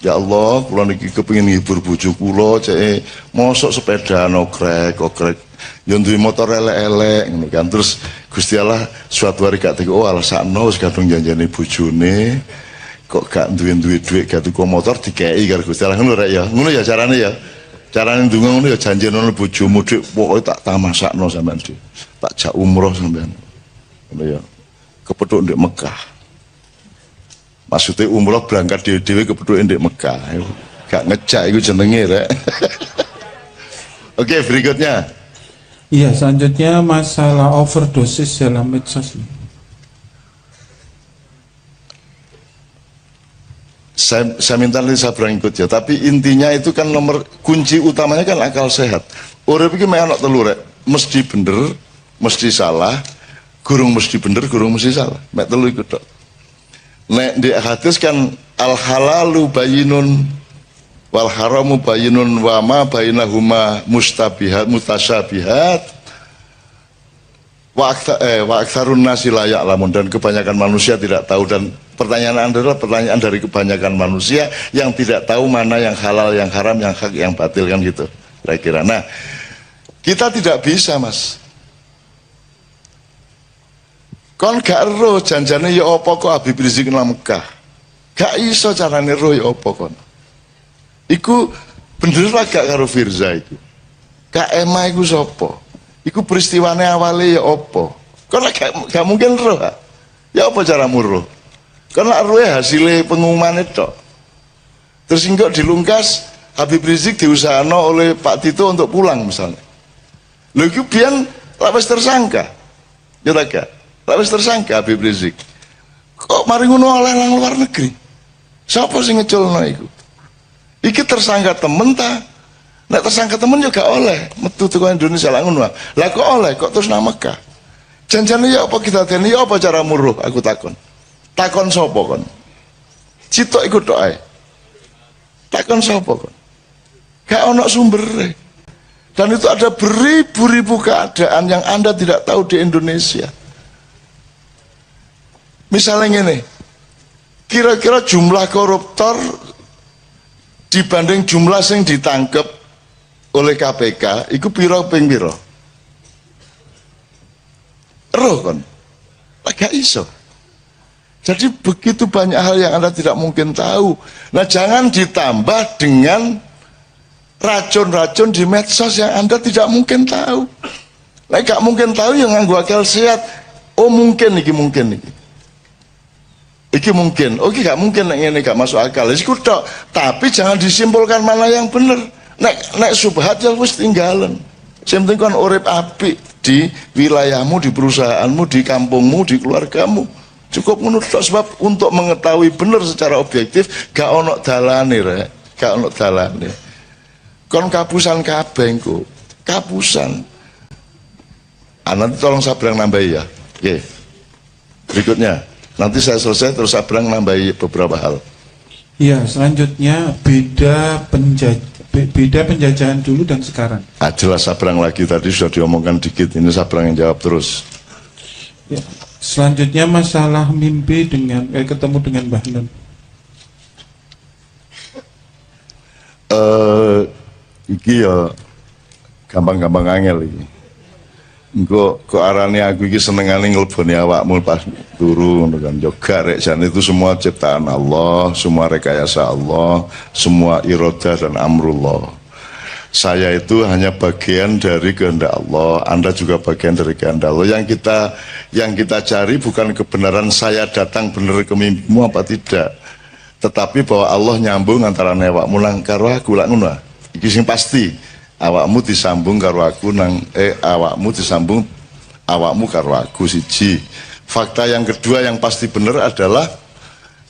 Ya Allah, kula niki kepengin ngibur bojo kula cek mosok sepeda okrek. Yo duwe motor elek-elek ngono kan. Terus Gusti Allah suatu hari gak teko oh alasakno wis kadung janjane bojone kok gak duwe dhuwit gak tuku motor dikei karo Gusti Allah ngono rek ya. Ngono ya carane ya. Carane ndonga ngono ya janjenono bojomu dik pokoke tak tamasakno sampean dik. Tak jak umroh sampean. Ngono ya. Kepethuk ndek Mekah. Maksudnya umroh berangkat dhewe-dhewe kepethuk ndek Mekah. Gak ngejak iku jenenge rek. Oke, berikutnya. Iya, selanjutnya masalah overdosis dalam medsos. Saya minta nanti saya berangkut ya, tapi intinya itu kan nomor kunci utamanya kan akal sehat. Urip iki mek ana telu rek, mesti bener, mesti salah, gurung mesti bener, gurung mesti salah. Mek telu iku tok. Nek di hadis kan al halalu bayyinun wal haramu bayyinun wa ma bainahuma mustabihat mutasyabihat wa aktsarun nasi la ya'lamun, dan kebanyakan manusia tidak tahu. Dan pertanyaan Anda adalah pertanyaan dari kebanyakan manusia yang tidak tahu mana yang halal, yang haram, yang hak, yang batil kan gitu kira-kira. Nah, kita tidak bisa Mas. Kon gak ero janjane ya apa kok Habib Rizik nang Mekah. Gak iso carane ero ya apa kon. Iku bener lah gak karo Firza iku. Kak Ema iku sapa? Iku peristiwane awale ya apa? Kon gak mungkin ero. Ya apa caramu ero? Karena arwah hasilnya pengumuman itu. Terus enggak dilungkas Habib Rizik diusahano oleh Pak Tito untuk pulang misalnya. Lho itu biar lapis tersangka. Ya tak gak? Lapis tersangka Habib Rizik. Kok mari ngono oleh nang luar negeri? Siapa sih ngeculno iku? Iki tersangka temen ta? Nek tersangka temen juga oleh metu teko Indonesia lah ngono. Lah kok oleh kok terus nang Mekah? Janjane ya apa kita dene ya apa cara muruh aku takon. Takon sapa kon? Citok iku tok ae. Takon sapa kon? Gak ono sumbere. Dan itu ada beribu-ribu keadaan yang Anda tidak tahu di Indonesia. Misalnya ini, kira-kira jumlah koruptor dibanding jumlah yang ditangkap oleh KPK, itu piro ping piro? Roh kon? Gak iso. Jadi begitu banyak hal yang Anda tidak mungkin tahu. Nah, jangan ditambah dengan racun-racun di medsos yang Anda tidak mungkin tahu. Nah, gak mungkin tahu yang nganggo akal sehat. Oh mungkin iki mungkin iki. Iki mungkin. Oke, gak mungkin nek ngene gak masuk akal. Iku tok. Tapi jangan disimpulkan mana yang benar. Nek subhat ya wis tinggalan. Sing penting kon urip apik di wilayahmu, di perusahaanmu, di kampungmu, di keluargamu. Cukup menurut sebab untuk mengetahui benar secara objektif gak ono dalane rek, gak ono dalane. Kon kapusan kabeh engko. Kapusan. Nanti tolong Sabrang nambahi ya. Oke. Berikutnya, nanti saya selesai terus Sabrang nambahi beberapa hal. Iya, selanjutnya beda penjajahan dulu dan sekarang. Jelas Sabrang lagi tadi sudah diomongkan dikit, ini Sabrang yang jawab terus. Ya. Selanjutnya masalah mimpi dengan ketemu dengan Mbah Nun. Iki ya gampang-gampang angel iki. Engko kok arane aku iki senengane ngleboni awakmu pas turu ngono kan. Yoga rek jan itu semua ciptaan Allah, semua rekayasa Allah, semua iradah dan amrullah. Saya itu hanya bagian dari kehendak Allah, Anda juga bagian dari kehendak Allah. Yang kita cari bukan kebenaran saya datang benar ke mimpimu apa tidak, tetapi bahwa Allah nyambung antara awakmu nang karo aku lak ngono. Iki sing pasti. Awakmu disambung karo aku awakmu disambung awakmu karo aku siji. Fakta yang kedua yang pasti benar adalah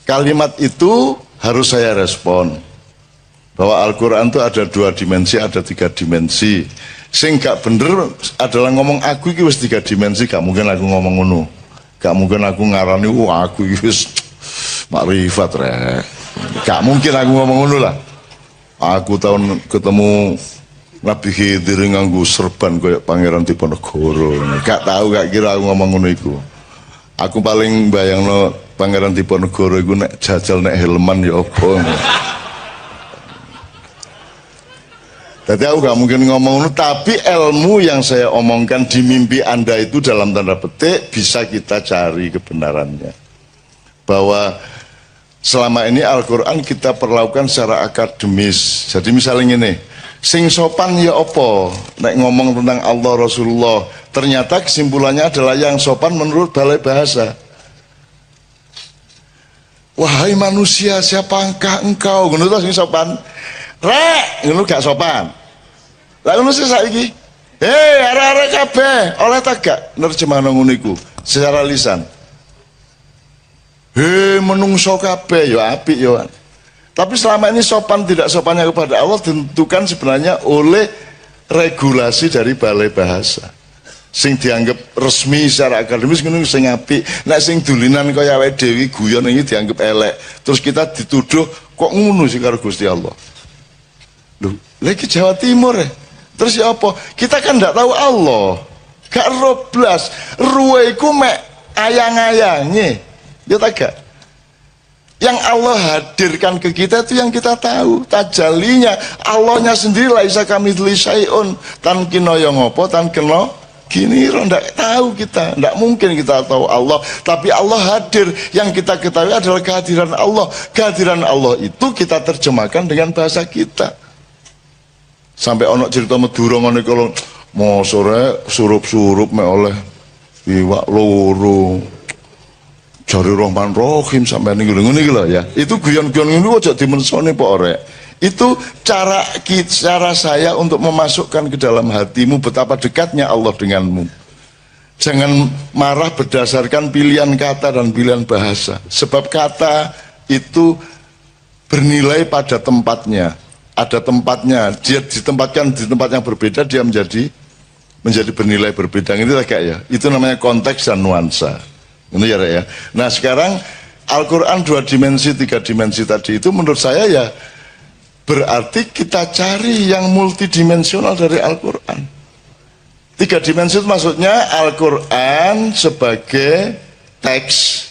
kalimat itu harus saya respon. Bahwa Al-Quran itu ada 2 dimensi, ada 3 dimensi. Sing gak bener adalah ngomong aku iki wis 3 dimensi, gak mungkin aku ngomong ngono. Gak mungkin aku ngarani aku iki wis makrifat rek. Gak mungkin aku ngomong ngono lah. Aku tahun ketemu Nabi Khidir nganggo serban kayak Pangeran Diponegoro. Gak tahu, gak kira aku ngomong ngono iku. Aku paling bayangno Pangeran Diponegoro iku nek jajal nek helman ya apa. Jadi aku gak mungkin ngomong, tapi ilmu yang saya omongkan di mimpi Anda itu dalam tanda petik bisa kita cari kebenarannya. Bahwa selama ini Al-Quran kita perlakukan secara akademis. Jadi misalnya ini, sing sopan ya opo, nek ngomong tentang Allah Rasulullah, ternyata kesimpulannya adalah yang sopan menurut balai bahasa. Wahai manusia, siapakah engkau? Ngono to sing sopan. Rek, ngono gak sopan. Lah ngono sih saiki. Arek-arek kabeh, oleh tak gak nerjemahno ngono iku secara lisan. Menungso kabeh ya apik ya. Tapi selama ini sopan tidak sopannya kepada Allah ditentukan sebenarnya oleh regulasi dari balai bahasa. Sing dianggap resmi secara akademis ngono sing apik. Nek sing dulinan kaya awake dhewe guyon iki dianggap elek. Terus kita dituduh kok ngono sih karo Gusti Allah. Loh, lagi Jawa Timur ya. Terus ya apa? Kita kan tidak tahu Allah. Gak roblas. Ruweku mek ayang-ayangnya. Ya tak gak? Yang Allah hadirkan ke kita itu yang kita tahu. Tajalinya. Allahnya sendiri laisa kamitslihi syai'un. Tan kena ya ngopo, tan kena gini. Tidak tahu kita. Tidak mungkin kita tahu Allah. Tapi Allah hadir. Yang kita ketahui adalah kehadiran Allah. Kehadiran Allah itu kita terjemahkan dengan bahasa kita. Sampai ono cerita Madura ngene kalau mau sore surup-surup mek oleh iwak loro jari Rahman Rahim sampai ning ngene iki lho ya. Itu guyon-guyon ngene aja dimensone Pak Orek. Itu cara saya untuk memasukkan ke dalam hatimu betapa dekatnya Allah denganmu. Jangan marah berdasarkan pilihan kata dan pilihan bahasa. Sebab kata itu bernilai pada tempatnya. Ada tempatnya, dia ditempatkan di tempat yang berbeda, dia menjadi bernilai berbeda. Ini tak ya? Itu namanya konteks dan nuansa. Ini ya, ya. Nah sekarang Al-Quran 2 dimensi, 3 dimensi tadi itu menurut saya ya berarti kita cari yang multidimensional dari Al-Quran. 3 dimensi itu maksudnya Al-Quran sebagai teks,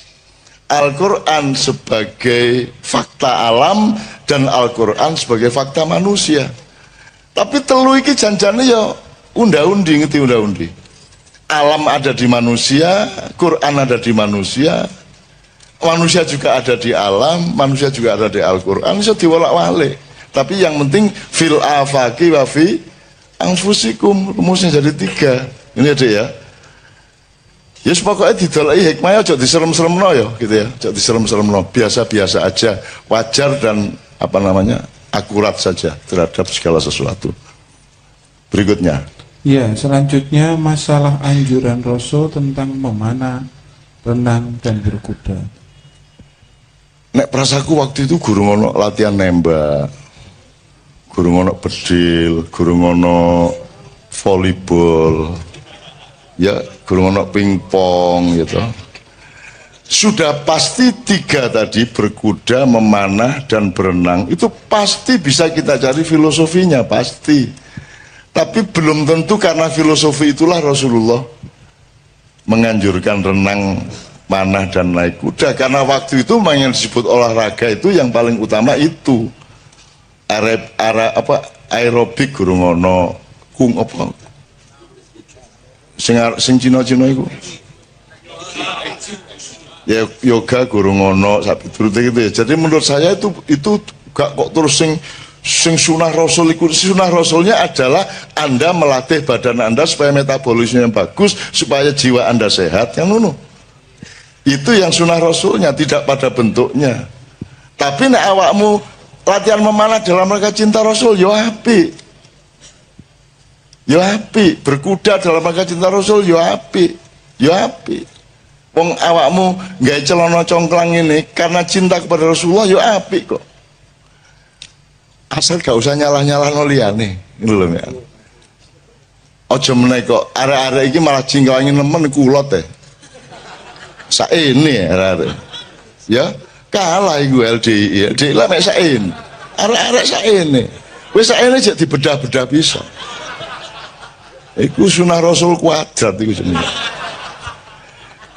Al-Quran sebagai fakta alam, dan Al-Quran sebagai fakta manusia. Tapi telu iki janjane ya unda-undi, ngerti unda-undi. alam ada di manusia, Quran ada di manusia, manusia juga ada di alam, manusia juga ada di Al-Quran, bisa diwolak-walik. Tapi yang penting fil afaqi wa fi anfusikum, rumusnya jadi 3. Ini ada ya. Ya pokoknya didolai hikmahnya aja diserem-seremno ya gitu ya. Aja diserem-seremno, biasa-biasa aja, wajar dan apa namanya? Akurat saja terhadap segala sesuatu. Berikutnya. Ya, selanjutnya masalah anjuran Rasul tentang memanah, renang dan berkuda. Nek prasaku waktu itu guru ngono latihan nembak, guru ngono bedil, guru ngono volleyball, ya guru ngono pingpong gitu. Sudah pasti 3 tadi, berkuda, memanah dan berenang, itu pasti bisa kita cari filosofinya pasti. Tapi belum tentu karena filosofi itulah Rasulullah menganjurkan renang, manah dan naik kuda, karena waktu itu yang disebut olahraga itu yang paling utama itu aerobik guru ngono kung apa sing Cina-Cina itu ya yoga guru ngono sapi turut gitu ya. Jadi menurut saya itu gak kok terus sing sunah Rasul ikut. Sunah Rasulnya adalah Anda melatih badan Anda supaya metabolisme yang bagus, supaya jiwa Anda sehat, yang ngono. Itu yang sunah Rasulnya, tidak pada bentuknya. Tapi nek awakmu latihan memanah dalam rangka cinta Rasul, yo apik. Yo apik, berkuda dalam rangka cinta Rasul, yo apik. Yo apik. Wong awakmu gawe celana congklang ini karena cinta kepada Rasulullah, yo apik kok. Asal gak usah nyalah-nyalah no liyane, ngono lho ya. Aja meneh kok arek-arek iki malah jingkawangi nemen kulot teh. Saene arek. Ya, kalah iku LDI. LDI lah mek saen. Arek-arek saene. Wis saene jek dibedah-bedah bisa. Iku sunah Rasul kuadrat iku jenenge.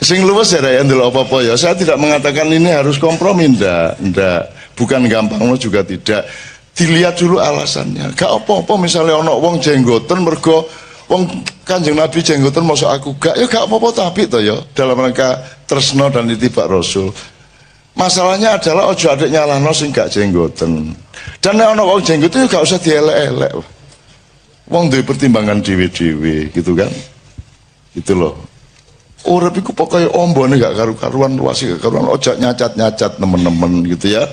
Sing luwes ya ndelok apa-apa ya. Saya tidak mengatakan ini harus kompromi, ndak. Bukan gampang juga tidak. Dilihat dulu alasannya. Gak apa-apa misalnya ono wong jenggoten mergo wong Kanjeng Nabi jenggoten masuk aku gak, ya gak apa-apa tapi to ya dalam rangka tresno dan itibak Rasul. Masalahnya adalah ojo adek nyalahno sing gak jenggoten. Dan nek ono wong jenggoten ya gak usah dielek-elek. Wong duwe pertimbangan dhewe-dhewe gitu kan. Gitu loh. Urip iku pokoke ombone gak karu-karuan, luas gak karuan, ojo nyacat-nyacat nemen-nemen gitu ya.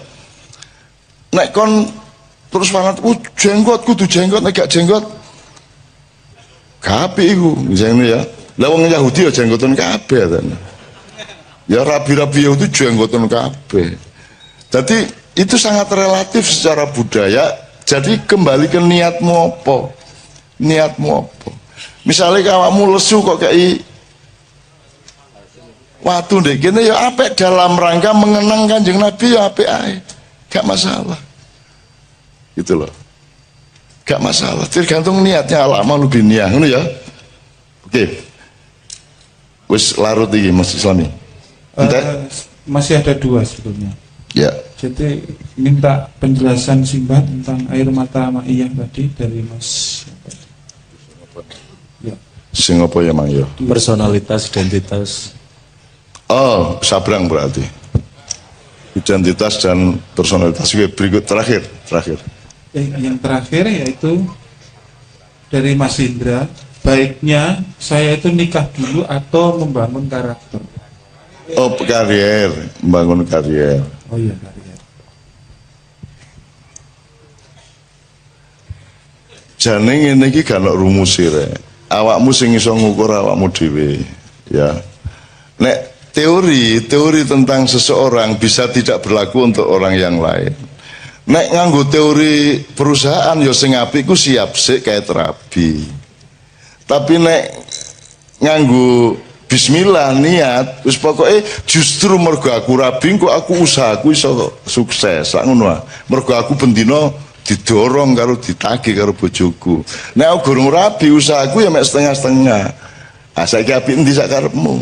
Nek kon terus fanat, jenggot kudu jenggot, nek gak jenggot kabeh iku misalnya ya. Lah wong Yahudi ya jenggoten kabeh ten. Ya rabi-rabi Yahudi jenggoten kabeh. Jadi itu sangat relatif secara budaya. Jadi kembali ke niatmu apa? Niatmu apa? Misalnya awakmu lesu kok kayak watu ndek kene ya apik dalam rangka mengenang Kanjeng Nabi ya apik ae. Gak masalah. Gitu loh, gak masalah, tergantung niatnya. Al-amalu binniyah, ngono ya. Oke, wis larut iki Mas Islami. Masih ada 2 sebetulnya. Ya. Jadi minta penjelasan singkat tentang air mata ma'iyah tadi dari Mas. Ya. Sing apa ya Mang ya? Personalitas, identitas. Oh, sabrang berarti. Identitas dan personalitas. Oke, berikut terakhir. Yang terakhir yaitu dari Mas Indra, baiknya saya itu nikah dulu atau membangun karakter? Oh, karier, membangun karier. Oh iya, karier. Jane ngene iki gak ono rumus rek. Awakmu sing iso ngukur awakmu dhewe, ya. Nek teori tentang seseorang bisa tidak berlaku untuk orang yang lain. Nek nganggo teori perusahaan ya sing apik ku siap sik kayak terapi. Tapi nek nganggo bismillah niat wis pokoke justru mergo aku rabi kok aku usahaku iso sukses sak ngono ah. Mergo aku bendina didorong karo ditagih karo bojoku. Nek aku gurung rabi usahaku ya mek setengah-setengah. Ah saiki apik endi sak karepmu.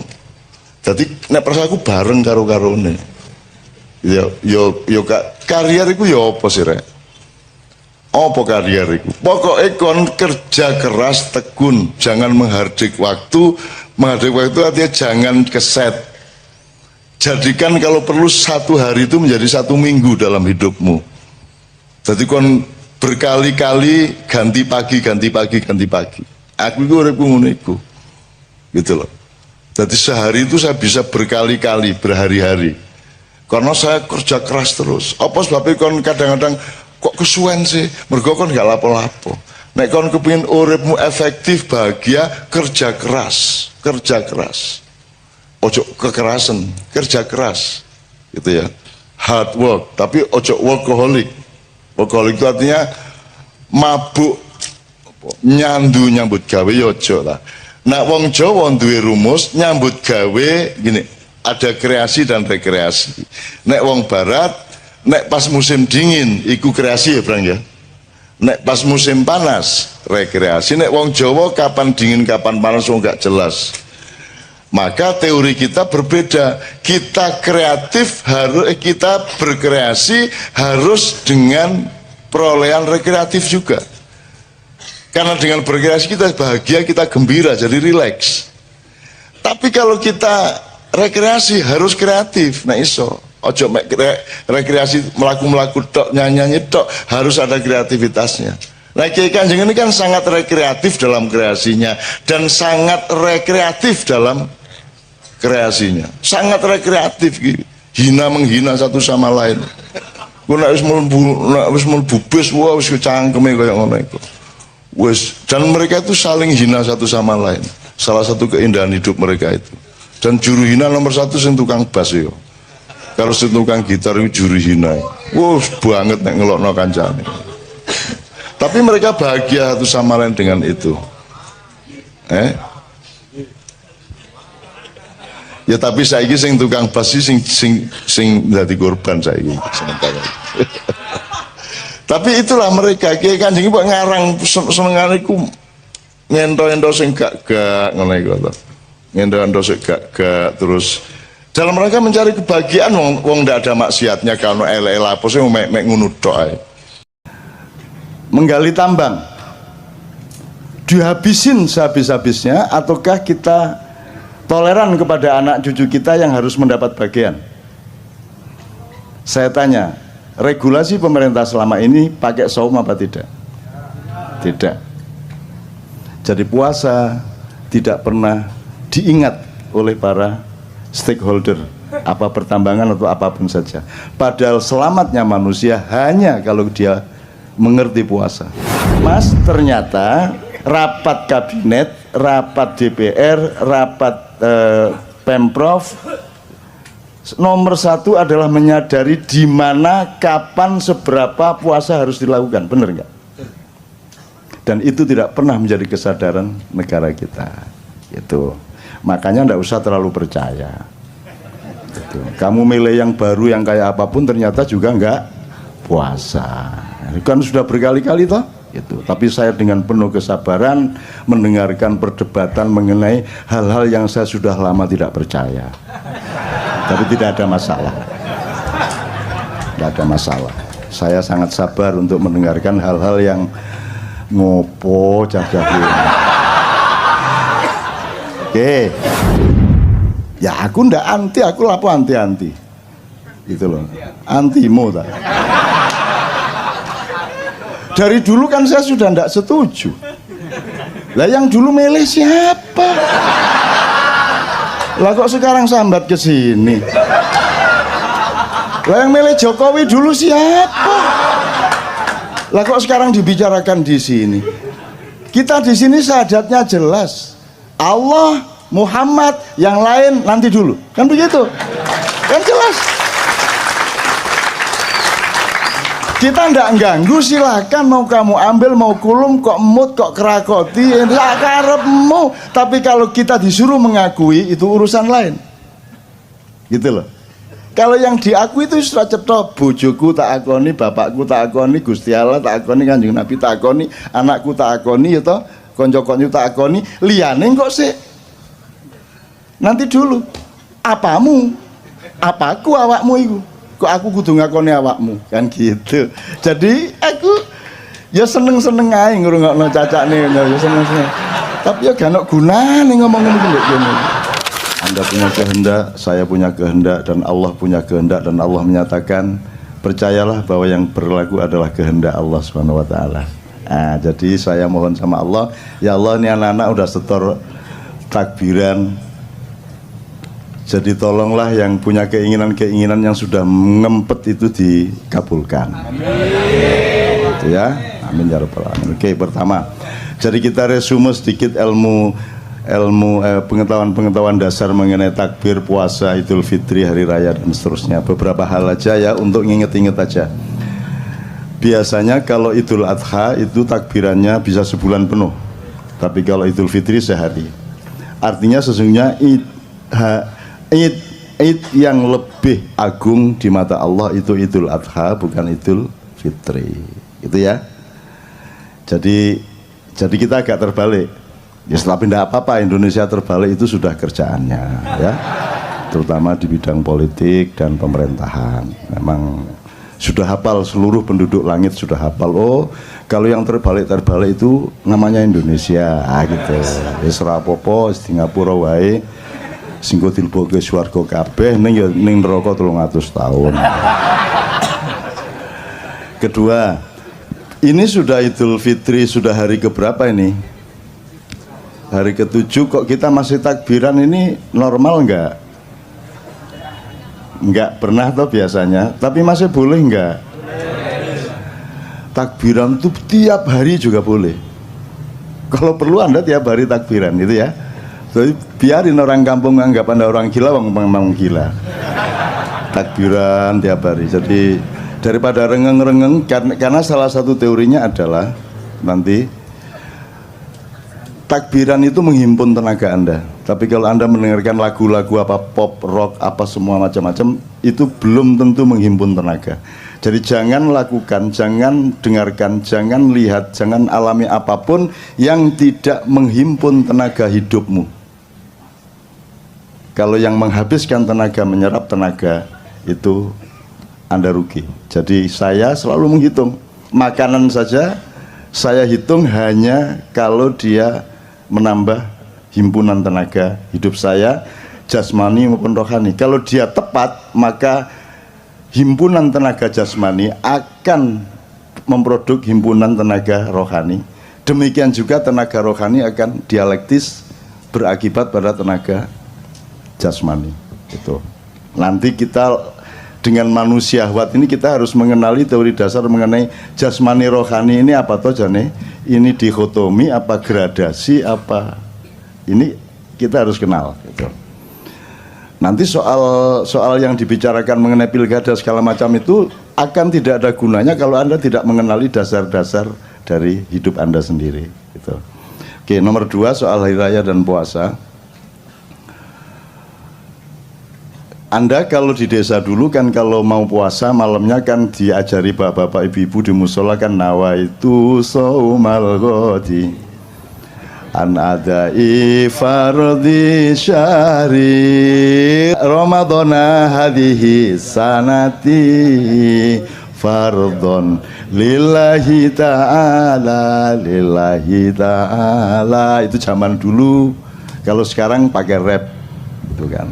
Jadi nek persaku bareng karo karone. Yo karier iku yo apa sih rek? Apa karier iku? Pokoknya kon kerja keras tekun, jangan menghardik waktu, Menghadapi waktu itu artinya jangan keset. Jadikan kalau perlu 1 hari itu menjadi 1 minggu dalam hidupmu. Jadi kon berkali-kali ganti pagi. Aku itu uripku ngono iku. Gitu loh. Jadi sehari itu saya bisa berkali-kali, berhari-hari. Karena saya kerja keras terus. Apa sebabnya kon kadang-kadang kok kesuwen sih? Mergo kon gak lapo-lapo. Nek kon kepingin uripmu efektif, bahagia, kerja keras. Ojo kekerasan, kerja keras. Gitu ya. Hard work, tapi ojo workaholic. Workaholic itu artinya mabuk nyambut gawe ya ojo lah. Nah wong Jawa duwe rumus nyambut gawe gini, ada kreasi dan rekreasi. Nek wong barat, nek pas musim dingin iku kreasi ya Bang ya. Nek pas musim panas rekreasi. Nek wong Jawa kapan dingin kapan panas wong gak jelas. Maka teori kita berbeda. Kita kreatif harus kita berkreasi harus dengan perolehan rekreatif juga. Karena dengan berkreasi kita bahagia, kita gembira, jadi rileks. Tapi kalau kita rekreasi harus kreatif. Nah iso, ojo rekreasi melaku tok, nyanyi tok, harus ada kreativitasnya. Nah Kiai Kanjeng ini kan sangat rekreatif dalam kreasinya dan sangat rekreatif dalam kreasinya. Sangat rekreatif gitu. Hina menghina satu sama lain. Ku nek wis mlebu bis wah wis cangkeme kaya ngono iku. Wis, dan mereka itu saling hina satu sama lain. Salah satu keindahan hidup mereka itu. Dan juru hina nomor 1 sing tukang bass yo. Kalau si tukang gitar itu juru hina. Wah, banget nek ngelokno kancane. Tapi mereka bahagia satu sama lain dengan itu. Ya tapi saiki sing tukang bass sing dadi korban saiki sementara. Tapi itulah mereka. Kiai Kanjeng kok ngarang senengane iku ngento-ento sing gak ngono iku to. Ngento-ento sing gak terus dalam rangka mencari kebahagiaan wong ndak ada maksiatnya kalau ele apa sih mek ngono tok ae. Menggali tambang dihabisin sehabis-habisnya ataukah kita toleran kepada anak cucu kita yang harus mendapat bagian? Saya tanya, regulasi pemerintah selama ini pakai saum apa tidak? Tidak. Jadi puasa tidak pernah diingat oleh para stakeholder, apa pertambangan atau apapun saja. Padahal selamatnya manusia hanya kalau dia mengerti puasa. Mas, ternyata rapat kabinet, rapat DPR, rapat Pemprov nomor 1 adalah menyadari di mana, kapan, seberapa puasa harus dilakukan, benar nggak? Dan itu tidak pernah menjadi kesadaran negara kita. Itu makanya nggak usah terlalu percaya. Itu. Kamu milih yang baru yang kayak apapun ternyata juga nggak puasa. Kan sudah berkali-kali toh. Itu. Tapi saya dengan penuh kesabaran mendengarkan perdebatan mengenai hal-hal yang saya sudah lama tidak percaya. Tapi tidak ada masalah. Tidak ada masalah. Saya sangat sabar untuk mendengarkan hal-hal yang ngopo cah-cah. Oke. Ya aku ndak anti, aku lapo anti-anti. Gitu loh. Antimu tak. Dari dulu kan saya sudah ndak setuju. Lah yang dulu milih siapa? Lah kok sekarang sambat ke sini? Lah yang milih Jokowi dulu siapa? Lah kok sekarang dibicarakan di sini? Kita di sini syahadatnya jelas. Allah, Muhammad, yang lain nanti dulu. Kan begitu? Kan jelas. Kita ndak ganggu, silakan mau kamu ambil, mau kulum, kok emut, kok kerakoti, ya karepmu. Tapi kalau kita disuruh mengakui itu urusan lain. Gitu loh. Kalau yang diakui itu sudah cetok, bojoku tak akoni, bapakku tak akoni, Gusti Allah tak akoni, Kanjeng Nabi tak akoni, anakku tak akoni, ya toh, konco-konco tak akoni, liyane kok sih. Nanti dulu. Apamu? Apaku awakmu itu? Kok aku kudu ngakoni awakmu, kan gitu. Jadi aku ya seneng-seneng aja ngrungokno cacakne, ya seneng-seneng. Tapi ya gak ono gunane ngomong ngene. Anda punya kehendak, saya punya kehendak, dan Allah punya kehendak, dan Allah menyatakan, percayalah bahwa yang berlaku adalah kehendak Allah Subhanahu wa taala. Nah, jadi saya mohon sama Allah, ya Allah, ini anak-anak udah setor takbiran. Jadi tolonglah yang punya keinginan-keinginan yang sudah ngempet itu dikabulkan. Amin. Gitu ya. Amin ya rabbal alamin. Oke, pertama. Jadi kita resume sedikit pengetahuan dasar mengenai takbir, puasa, Idul Fitri, hari raya dan seterusnya. Beberapa hal aja ya untuk nginget-inget aja. Biasanya kalau Idul Adha itu takbirannya bisa sebulan penuh. Tapi kalau Idul Fitri sehari. Artinya sesungguhnya Id yang lebih agung di mata Allah itu Idul Adha, bukan Idul Fitri. Itu ya. Jadi kita agak terbalik. Ya tapi tidak apa-apa, Indonesia terbalik itu sudah kerjaannya ya. Terutama di bidang politik dan pemerintahan. Memang sudah hafal, seluruh penduduk langit sudah hafal. Oh, kalau yang terbalik itu namanya Indonesia gitu. Wis ora apa-apa, Singapura wae. Sing dilebokke swarga kabeh ning neraka 300 tahun. Kedua, ini sudah Idul Fitri, sudah hari keberapa ini? Hari ke-7 kok kita masih takbiran, ini normal enggak? Enggak pernah toh biasanya, tapi masih boleh enggak? Takbiran tuh tiap hari juga boleh. Kalau perlu Anda tiap hari takbiran gitu ya. Jadi biarin orang kampung anggap Anda orang gila, memang gila. Takbiran tiap hari. Jadi daripada rengeng-rengeng, karena salah satu teorinya adalah nanti takbiran itu menghimpun tenaga Anda. Tapi kalau Anda mendengarkan lagu-lagu apa pop, rock, apa semua macam-macam, itu belum tentu menghimpun tenaga. Jadi jangan lakukan, jangan dengarkan, jangan lihat, jangan alami apapun yang tidak menghimpun tenaga hidupmu. Kalau yang menghabiskan tenaga, menyerap tenaga, itu Anda rugi. Jadi saya selalu menghitung makanan saja, saya hitung hanya kalau dia menambah himpunan tenaga hidup saya, jasmani maupun rohani. Kalau dia tepat, maka himpunan tenaga jasmani akan memproduk himpunan tenaga rohani. Demikian juga tenaga rohani akan dialektis berakibat pada tenaga jasmani. Itu. Nanti kita dengan manusia syahwat ini kita harus mengenali teori dasar mengenai jasmani rohani ini apa toh jane? Ini dikotomi apa gradasi apa? Ini kita harus kenal gitu. Nanti soal yang dibicarakan mengenai pilkada segala macam itu akan tidak ada gunanya kalau Anda tidak mengenali dasar-dasar dari hidup Anda sendiri gitu. Oke, nomor 2 soal hari raya dan puasa. Anda kalau di desa dulu kan kalau mau puasa malamnya kan diajari bapak-bapak ibu-ibu di musola kan nawaitu saumal ghadi an adai fardhi syahri ramadhana hadhihi sanati fardhon lillahi ta'ala itu zaman dulu. Kalau sekarang pakai rap gitu kan.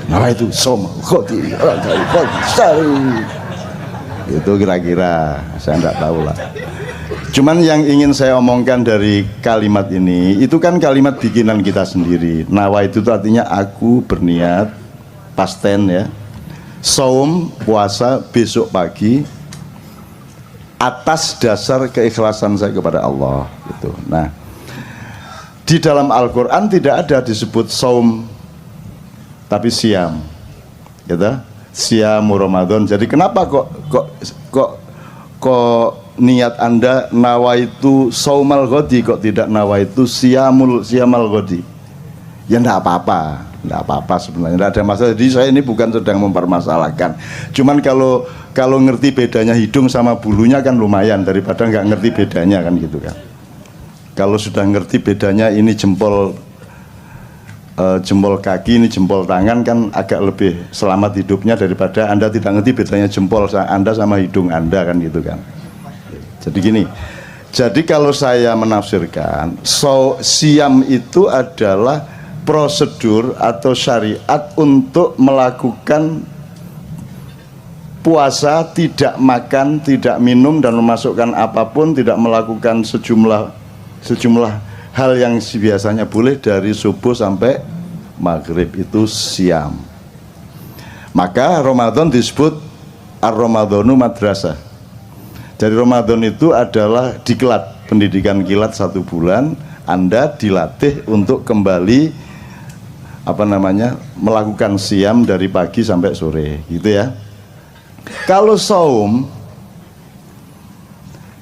Nah itu som khoti itu kira-kira saya enggak tahu lah. Cuman yang ingin saya omongkan dari kalimat ini itu kan kalimat bikinan kita sendiri. Nawa itu artinya aku berniat, pasten ya, saum puasa besok pagi atas dasar keikhlasan saya kepada Allah gitu. Nah di dalam Al-Quran tidak ada disebut saum tapi siam, gitu, siam Ramadan. Jadi kenapa kok niat Anda nawaitu saumal ghadi kok tidak nawaitu siamal ghadi? Ya enggak apa-apa sebenarnya, enggak ada masalah. Jadi saya ini bukan sedang mempermasalahkan. Cuman kalau ngerti bedanya hidung sama bulunya kan lumayan daripada nggak ngerti bedanya kan gitu kan. Kalau sudah ngerti bedanya ini jempol kaki, ini jempol tangan kan agak lebih selamat hidupnya daripada Anda tidak ngerti bedanya jempol Anda sama hidung Anda kan gitu kan. Jadi gini, Jadi kalau saya menafsirkan, siam itu adalah prosedur atau syariat untuk melakukan puasa, tidak makan, tidak minum dan memasukkan apapun, tidak melakukan sejumlah hal yang biasanya boleh dari subuh sampai maghrib, itu siam. Maka Ramadan disebut Ar-Ramadhanu Madrasah. Jadi Ramadan itu adalah diklat, pendidikan kilat 1 bulan. Anda dilatih untuk kembali melakukan siam dari pagi sampai sore, gitu ya. Kalau saum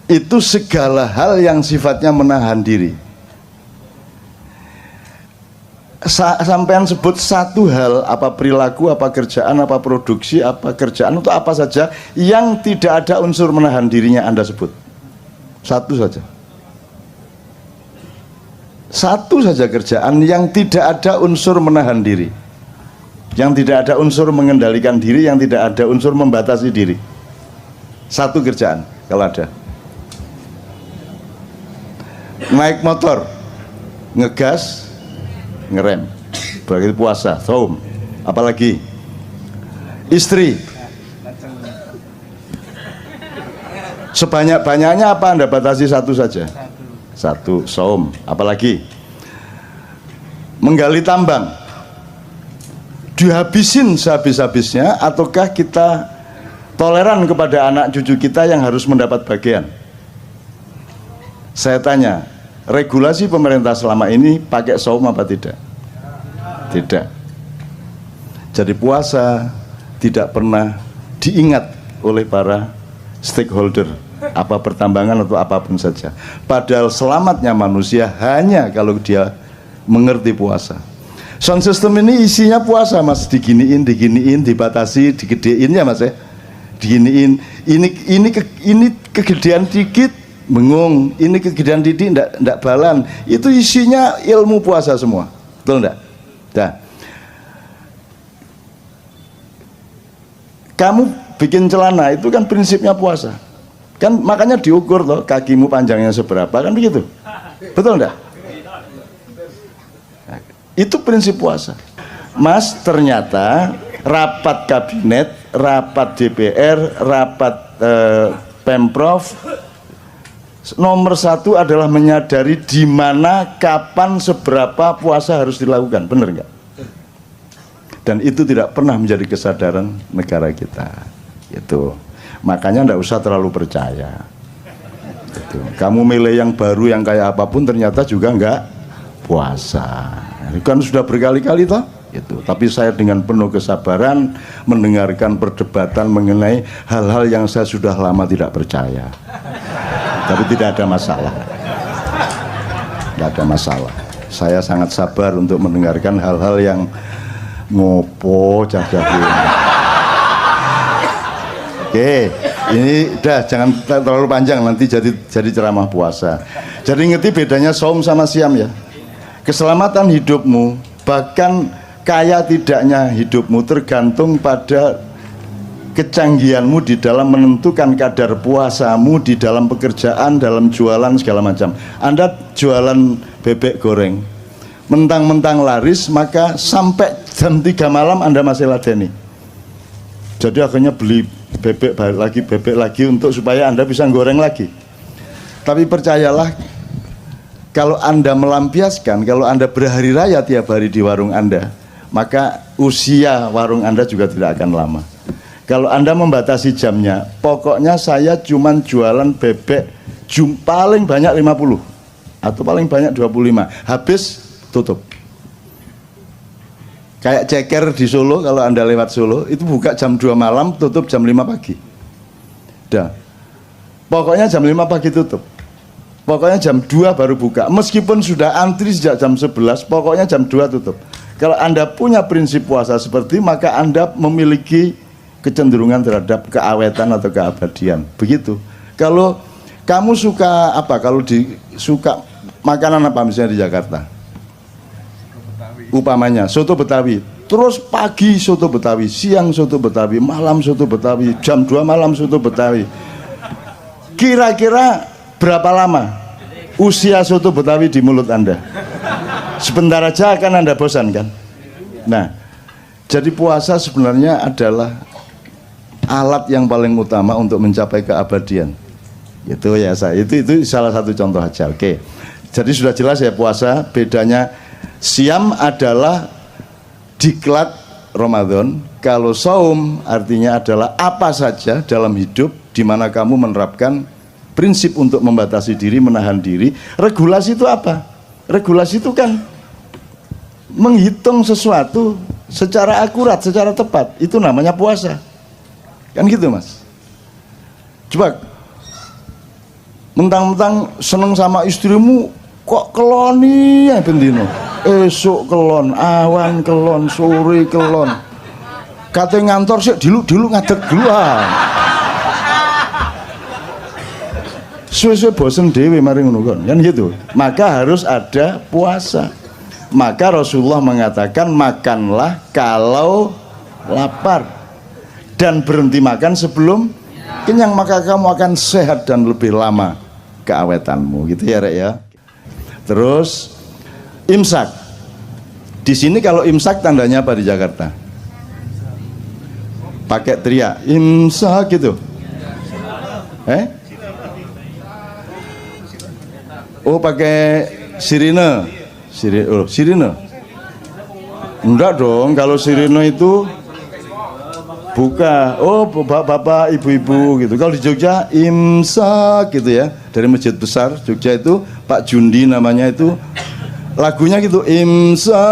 itu segala hal yang sifatnya menahan diri. Sampean sebut satu hal, apa perilaku, apa kerjaan, apa produksi, apa kerjaan, untuk apa saja yang tidak ada unsur menahan dirinya, Anda sebut satu saja. Satu saja kerjaan yang tidak ada unsur menahan diri, yang tidak ada unsur mengendalikan diri, yang tidak ada unsur membatasi diri. Satu kerjaan kalau ada. Naik motor, ngegas, ngerem, berarti puasa, saum. Apalagi istri, sebanyak-banyaknya apa Anda batasi satu saja, satu, saum. Apalagi menggali tambang, dihabisin sehabis-habisnya, ataukah kita toleran kepada anak cucu kita yang harus mendapat bagian? Saya tanya, regulasi pemerintah selama ini pakai saum apa tidak? Tidak. Jadi puasa tidak pernah diingat oleh para stakeholder, apa pertambangan atau apapun saja. Padahal selamatnya manusia hanya kalau dia mengerti puasa. Sound system ini isinya puasa, Mas. Diginiin, dibatasi, digedein ya, Mas ya. Diginiin. Ini kegedean dikit bengung, ini kegedean didik ndak balan, itu isinya ilmu puasa semua, betul ndak? Nah, kamu bikin celana itu kan prinsipnya puasa, kan makanya diukur loh, kakimu panjangnya seberapa, kan begitu, betul ndak? Nah, itu prinsip puasa. Mas, ternyata rapat kabinet, rapat DPR, rapat Pemprov, nomor 1 adalah menyadari di mana, kapan, seberapa puasa harus dilakukan, benar nggak? Dan itu tidak pernah menjadi kesadaran negara kita. Itu makanya nggak usah terlalu percaya. Itu. Kamu milih yang baru yang kayak apapun ternyata juga nggak puasa. Ini kan sudah berkali-kali toh. Itu. Tapi saya dengan penuh kesabaran mendengarkan perdebatan mengenai hal-hal yang saya sudah lama tidak percaya. Tapi tidak ada masalah, tidak ada masalah. Saya sangat sabar untuk mendengarkan hal-hal yang ngopo cah-cah. Oke, ini udah jangan terlalu panjang, nanti jadi ceramah puasa. Jadi ngerti bedanya saum sama siam ya. Keselamatan hidupmu, bahkan kaya tidaknya hidupmu tergantung pada kecanggihanmu di dalam menentukan kadar puasamu di dalam pekerjaan, dalam jualan segala macam. Anda jualan bebek goreng, mentang-mentang laris, maka sampai jam 3 malam Anda masih ladeni. Jadi akhirnya beli bebek lagi untuk supaya Anda bisa goreng lagi. Tapi percayalah, kalau Anda melampiaskan, kalau Anda berhari raya tiap hari di warung Anda, maka usia warung Anda juga tidak akan lama. Kalau Anda membatasi jamnya, pokoknya saya cuman jualan bebek paling banyak 50 atau paling banyak 25, habis tutup. Kayak ceker di Solo, kalau Anda lewat Solo itu buka jam 2 malam, tutup jam 5 pagi. Dah. Pokoknya jam 5 pagi tutup. Pokoknya jam 2 baru buka. Meskipun sudah antri sejak jam 11, pokoknya jam 2 tutup. Kalau Anda punya prinsip puasa seperti, maka Anda memiliki kecenderungan terhadap keawetan atau keabadian. Begitu. Kalau kamu suka apa? Kalau suka makanan apa misalnya di Jakarta? Upamanya soto Betawi. Terus pagi soto Betawi, siang soto Betawi, malam soto Betawi, jam 2 malam soto Betawi. Kira-kira Berapa lama usia soto Betawi di mulut Anda? Sebentar aja akan Anda bosan kan? Nah, jadi puasa sebenarnya adalah alat yang paling utama untuk mencapai keabadian. Itu ya itu salah satu contoh aja. Oke. Jadi sudah jelas ya puasa bedanya. Siam adalah diklat Ramadan. Kalau saum artinya adalah apa saja dalam hidup di mana kamu menerapkan prinsip untuk membatasi diri, menahan diri. Regulasi itu apa? Regulasi itu kan menghitung sesuatu secara akurat, secara tepat. Itu namanya puasa. Kan gitu Mas. Coba mentang-mentang seneng sama istrimu kok keloni ya bendino. Esok kelon, awan kelon, sore kelon. Kate ngantor sih dulu ngadeg duluan. Suwe-suwe bosen dewe mari ngono kan gitu. Maka harus ada puasa. Maka Rasulullah mengatakan makanlah kalau lapar dan berhenti makan sebelum kenyang, maka kamu akan sehat dan lebih lama keawetanmu, gitu ya Rek ya. Terus imsak. Di sini kalau imsak tandanya apa di Jakarta? Pakai teriak imsak gitu. Oh pakai sirine. Sirine. Enggak dong, kalau sirine itu buka. Oh bapak ibu-ibu gitu. Kalau di Jogja imsak gitu ya. Dari masjid besar Jogja itu Pak Jundi namanya itu. Lagunya gitu imsak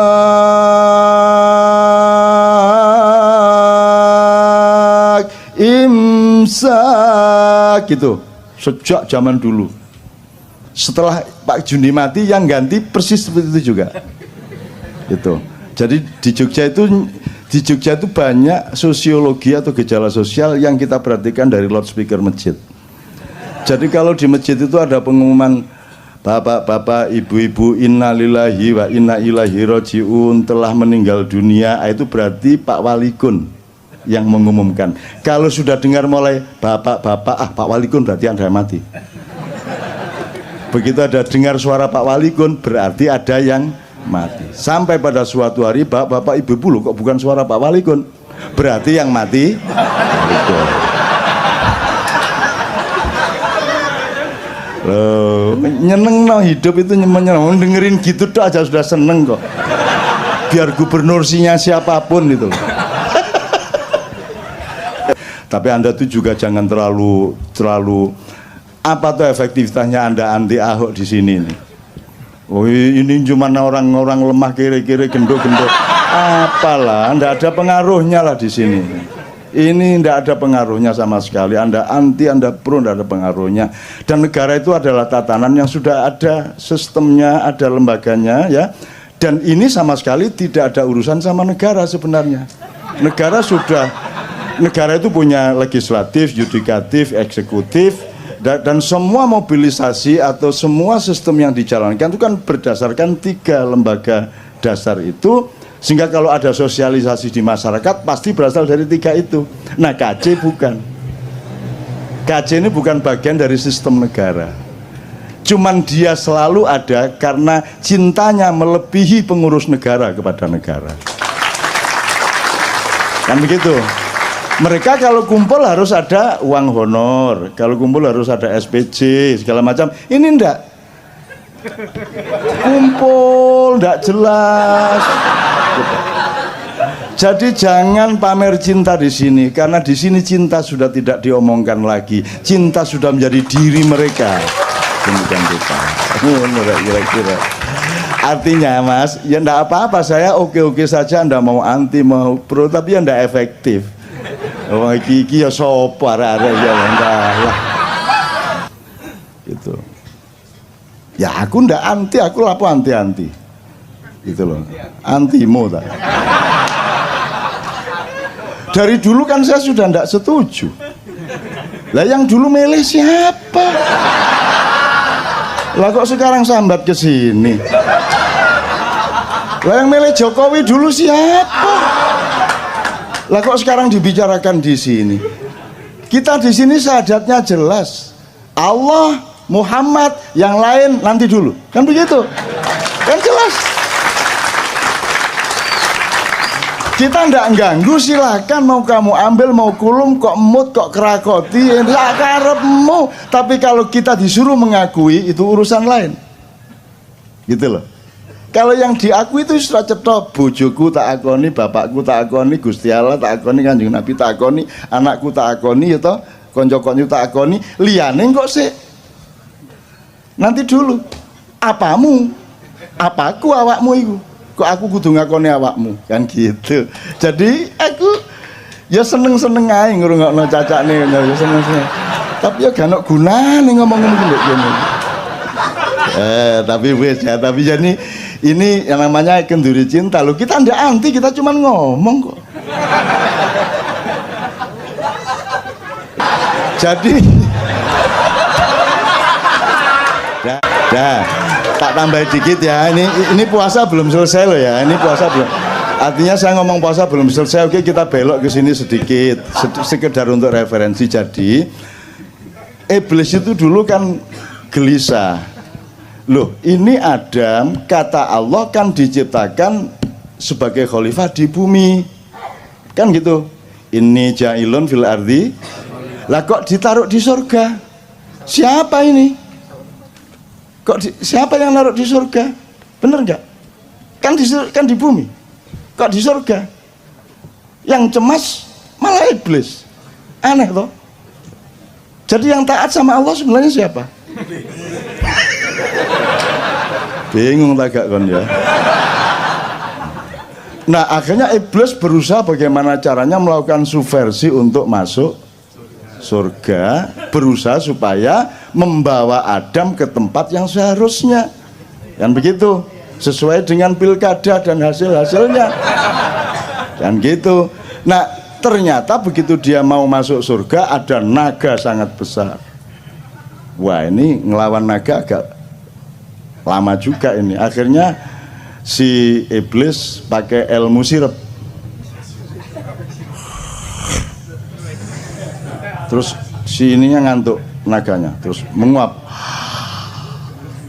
gitu. Sejak zaman dulu. Setelah Pak Jundi mati yang ganti persis seperti itu juga. Gitu. Jadi di Jogja itu banyak sosiologi atau gejala sosial yang kita perhatikan dari loudspeaker masjid. Jadi kalau di masjid itu ada pengumuman bapak-bapak, ibu-ibu, innalillahi wa inna ilaihi rajiun telah meninggal dunia, itu berarti Pak Walikun yang mengumumkan. Kalau sudah dengar mulai bapak-bapak, Pak Walikun berarti Anda mati. Begitu ada dengar suara Pak Walikun berarti ada yang mati. Sampai pada suatu hari bapak ibu-ibu loh, kok bukan suara Pak Walikun, berarti yang mati Walikun. Loh, nyeneng no hidup itu nyeneng, dengerin gitu tuh aja sudah seneng kok. Biar gubernursinya siapapun itu. Tapi Anda tuh juga jangan terlalu apa tuh efektivitasnya Anda anti Ahok di sini nih? Oh ini cuma orang-orang lemah kiri-kiri gendut-gendut. Apalah, ndak ada pengaruhnya lah di sini. Ini ndak ada pengaruhnya sama sekali. Anda anti, Anda pro, ndak ada pengaruhnya. Dan negara itu adalah tatanan yang sudah ada sistemnya, ada lembaganya ya. Dan ini sama sekali tidak ada urusan sama negara sebenarnya. Negara itu punya legislatif, yudikatif, eksekutif. Dan semua mobilisasi atau semua sistem yang dijalankan itu kan berdasarkan 3 lembaga dasar itu, sehingga kalau ada sosialisasi di masyarakat pasti berasal dari 3 itu. Nah KC bukan. KC ini bukan bagian dari sistem negara. Cuman dia selalu ada karena cintanya melebihi pengurus negara kepada negara. Kan begitu. Mereka kalau kumpul harus ada uang honor, kalau kumpul harus ada SPJ segala macam. Ini enggak. Kumpul enggak jelas. Jadi jangan pamer cinta di sini, karena di sini cinta sudah tidak diomongkan lagi. Cinta sudah menjadi diri mereka. Bukan kita. Kira-kira. Artinya Mas, ya enggak apa-apa, saya oke-oke saja, Anda mau anti mau pro, tapi ya enggak efektif. Oh iki ya sopo arek-arek ya enggak lah. Gitu. Ya aku ndak anti, aku lapo anti-anti. Gitu loh. Antimo tak. Dari dulu kan saya sudah ndak setuju. Lah yang dulu milih siapa? Lah kok sekarang sambat ke sini? Lah yang milih Jokowi dulu siapa? Lah kok sekarang dibicarakan di sini? Kita di sini syahadatnya jelas. Allah Muhammad, yang lain nanti dulu. Kan begitu? Kan jelas. Kita ndak ganggu, silakan mau kamu ambil, mau kulum, kok emut, kok kerakoti, enggak karepmu. Tapi kalau kita disuruh mengakui itu urusan lain. Gitu loh. Kalau yang diakui itu sudah cetok, bojoku tak akoni, bapakku tak akoni, Gusti Allah tak akoni, Kanjeng Nabi tak akoni, anakku tak akoni, ya toh, konco-konco tak akoni, liyane kok sih. Nanti dulu, apamu, apaku awakmu itu, kok aku kudu ngakoni awakmu, kan gitu. Jadi aku ya seneng-seneng aja ngrungokno cacakne, ya seneng-seneng. Tapi ya gak ono gunane ngomong-ngomong ngene. Tapi wes ya, tapi jadi ini yang namanya kenduri cinta loh. Kita ndak anti, kita cuma ngomong kok. Jadi tak tambah dikit ya. Ini puasa belum selesai loh ya. Ini puasa belum. Artinya saya ngomong puasa belum selesai. Oke, kita belok ke sini sedikit, sekedar untuk referensi. Jadi iblis itu dulu kan gelisah. Loh, ini Adam, kata Allah kan diciptakan sebagai khalifah di bumi. Kan gitu. Ini ja'ilun fil ardi. Lah kok ditaruh di surga? Siapa ini? Siapa yang naruh di surga? Bener nggak? Kan di bumi. Kok di surga? Yang cemas malah iblis. Aneh toh? Jadi yang taat sama Allah sebenarnya siapa? Bingung tak gak kon ya. Nah akhirnya iblis berusaha bagaimana caranya melakukan subversi untuk masuk surga, berusaha supaya membawa Adam ke tempat yang seharusnya, kan begitu, sesuai dengan pilkada dan hasil-hasilnya, kan gitu. Nah ternyata begitu dia mau masuk surga ada naga sangat besar. Wah ini ngelawan naga agak lama juga ini. Akhirnya si iblis pakai ilmu sirep. Terus si ininya ngantuk naganya, terus menguap.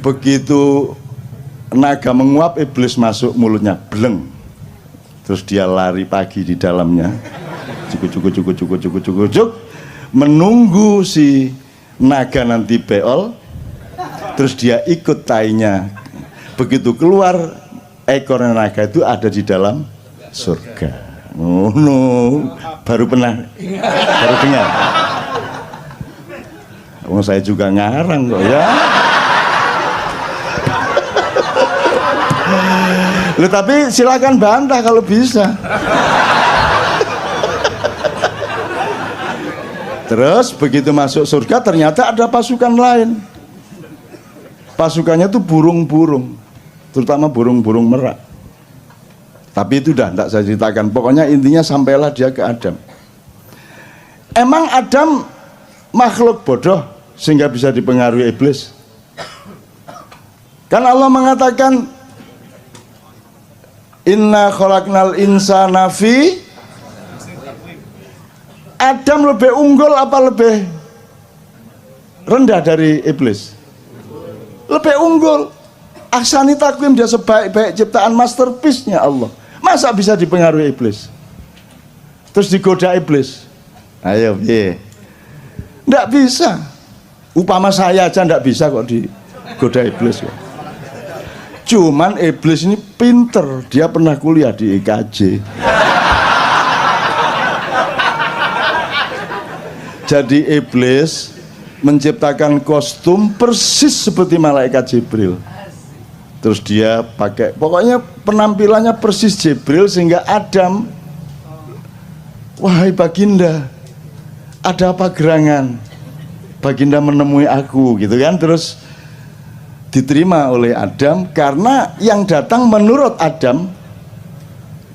Begitu naga menguap, iblis masuk mulutnya, bleng. Terus dia lari pagi di dalamnya. Cuk. Menunggu si naga nanti beol. Terus dia ikut tainya. Begitu keluar, ekor naga itu ada di dalam surga. Oh no, baru dengar. Oh, saya juga ngarang kok ya. Loh, tapi silakan bantah kalau bisa. Terus begitu masuk surga ternyata ada pasukan lain. Pasukannya itu burung-burung, terutama burung-burung merak. Tapi itu dah tidak saya ceritakan. Pokoknya intinya sampailah dia ke Adam. Emang Adam makhluk bodoh sehingga bisa dipengaruhi iblis? Kan Allah mengatakan inna khalaqnal insana fi. Adam lebih unggul apa lebih rendah dari iblis? Lebih unggul. Ahsani takwim, dia sebaik-baik ciptaan, masterpiece-nya Allah. Masa bisa dipengaruhi iblis? Terus digoda iblis? Ayo, nggak bisa. Upama saya aja nggak bisa kok digoda iblis. Cuman iblis ini pinter, dia pernah kuliah di IKJ. Jadi iblis menciptakan kostum persis seperti malaikat Jibril. Terus dia pakai, pokoknya penampilannya persis Jibril sehingga Adam, wahai Baginda, ada apa gerangan? Baginda menemui aku, gitu kan? Terus diterima oleh Adam karena yang datang menurut Adam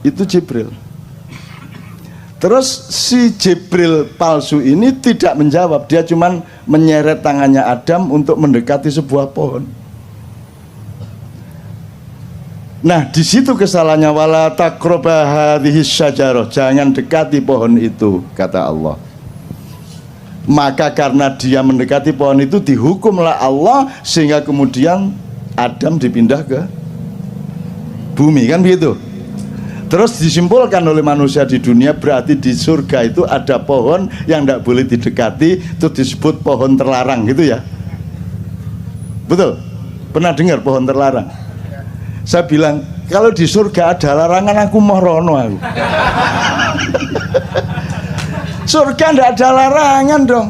itu Jibril. Terus si Jibril palsu ini tidak menjawab, dia cuman menyeret tangannya Adam untuk mendekati sebuah pohon. Nah, di situ kesalahannya, wala taqraba hadhihi syajarah, jangan dekati pohon itu, kata Allah. Maka karena dia mendekati pohon itu dihukumlah Allah sehingga kemudian Adam dipindah ke bumi, kan begitu. Terus disimpulkan oleh manusia di dunia, berarti di surga itu ada pohon yang tidak boleh didekati, itu disebut pohon terlarang gitu ya. Betul? Pernah dengar pohon terlarang? Saya bilang, kalau di surga ada larangan aku mau rono aku. Surga tidak ada larangan dong.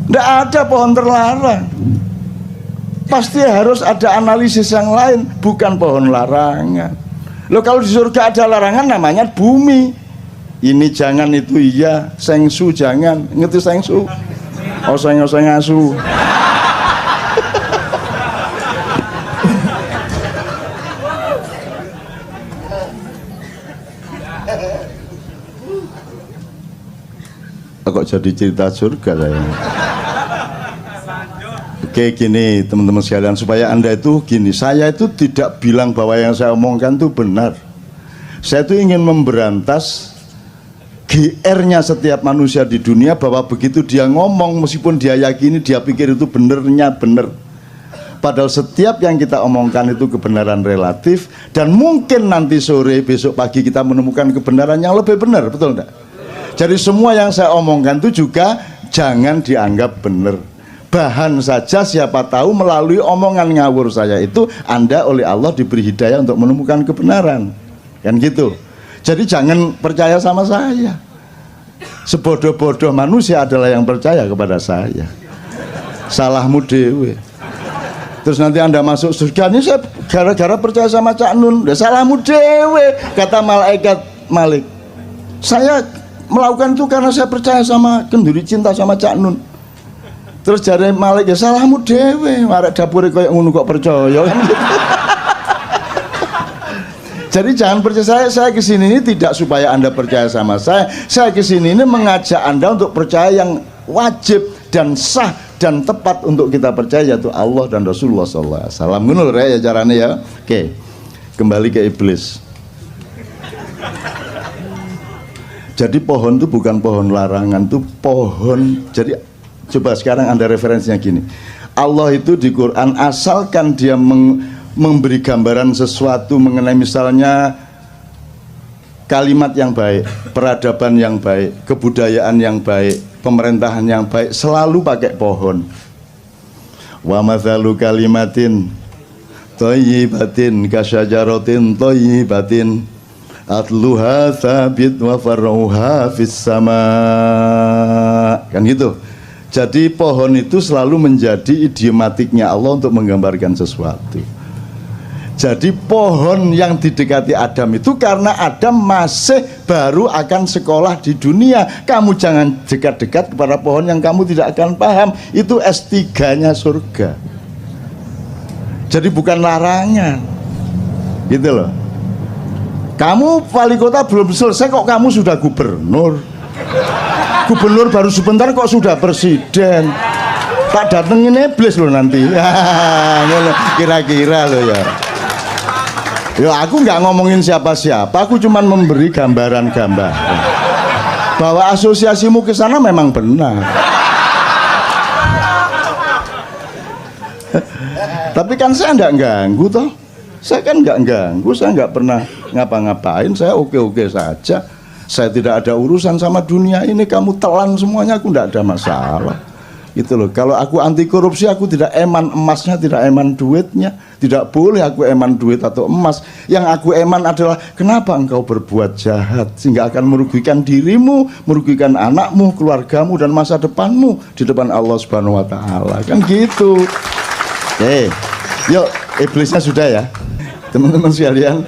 Tidak ada pohon terlarang. Pasti harus ada analisis yang lain, bukan pohon larangan. Loh, kalau di surga ada larangan namanya bumi. Ini jangan, itu iya, sengsu jangan. Ngerti sengsu? Oseng-oseng asu. Kok jadi cerita surga saya. Oke, gini teman-teman sekalian, supaya Anda itu gini, saya itu tidak bilang bahwa yang saya omongkan itu benar. Saya itu ingin memberantas GR-nya setiap manusia di dunia, bahwa begitu dia ngomong, meskipun dia yakini, dia pikir itu benernya bener. Padahal setiap yang kita omongkan itu kebenaran relatif, dan mungkin nanti sore, besok pagi kita menemukan kebenaran yang lebih benar, betul enggak? Jadi semua yang saya omongkan itu juga jangan dianggap benar. Bahan saja, siapa tahu melalui omongan ngawur saya itu Anda oleh Allah diberi hidayah untuk menemukan kebenaran. Kan gitu. Jadi jangan percaya sama saya. Sebodoh-bodoh manusia adalah yang percaya kepada saya. Salahmu dewe. Terus nanti Anda masuk surga, ini saya gara-gara percaya sama Cak Nun. Salahmu dewe, kata malaikat Malik. Saya melakukan itu karena saya percaya sama kenduri cinta sama Cak Nun. Terus jare Malik, ya salahmu dewe, arek dapure koyo ngono kok percaya. Jadi jangan percaya saya kesini ini tidak supaya Anda percaya sama saya. Saya kesini ini mengajak Anda untuk percaya yang wajib dan sah dan tepat untuk kita percaya, yaitu Allah dan Rasulullah sallallahu alaihi wasallam. Ngono lho ya carane ya. Oke. Kembali ke iblis. Jadi pohon itu bukan pohon larangan, itu pohon. Jadi coba sekarang Anda referensinya gini. Allah itu di Quran, asalkan dia memberi gambaran sesuatu mengenai misalnya kalimat yang baik, peradaban yang baik, kebudayaan yang baik, pemerintahan yang baik, selalu pakai pohon. Wa mathalu kalimatin thayyibatin kasyajaratin thayyibatin atluha thabit wa far'uha fis sama. Kan gitu. Jadi pohon itu selalu menjadi idiomatiknya Allah untuk menggambarkan sesuatu. Jadi pohon yang didekati Adam itu karena Adam masih baru akan sekolah di dunia. Kamu jangan dekat-dekat kepada pohon yang kamu tidak akan paham. Itu S3-nya surga. Jadi bukan larangan. Gitu loh. Kamu wali kota belum selesai kok kamu sudah gubernur. Gubernur baru sebentar kok sudah presiden. Tak datengin iblis loh nanti. Kira-kira loh ya. Ya aku nggak ngomongin siapa-siapa, aku cuma memberi gambaran-gambar bahwa asosiasimu ke sana memang benar. Tapi kan saya nggak ganggu toh. Saya kan nggak ganggu, saya nggak pernah ngapa-ngapain, saya oke-oke saja. Saya tidak ada urusan sama dunia ini, kamu telan semuanya, aku nggak ada masalah. Gitu loh. Kalau aku anti korupsi, aku tidak eman emasnya, tidak eman duitnya. Tidak boleh aku eman duit atau emas. Yang aku eman adalah kenapa engkau berbuat jahat sehingga akan merugikan dirimu, merugikan anakmu, keluargamu, dan masa depanmu di depan Allah Subhanahu wa Ta'ala. Kan gitu. Oke, yuk iblisnya sudah ya. Teman-teman sekalian,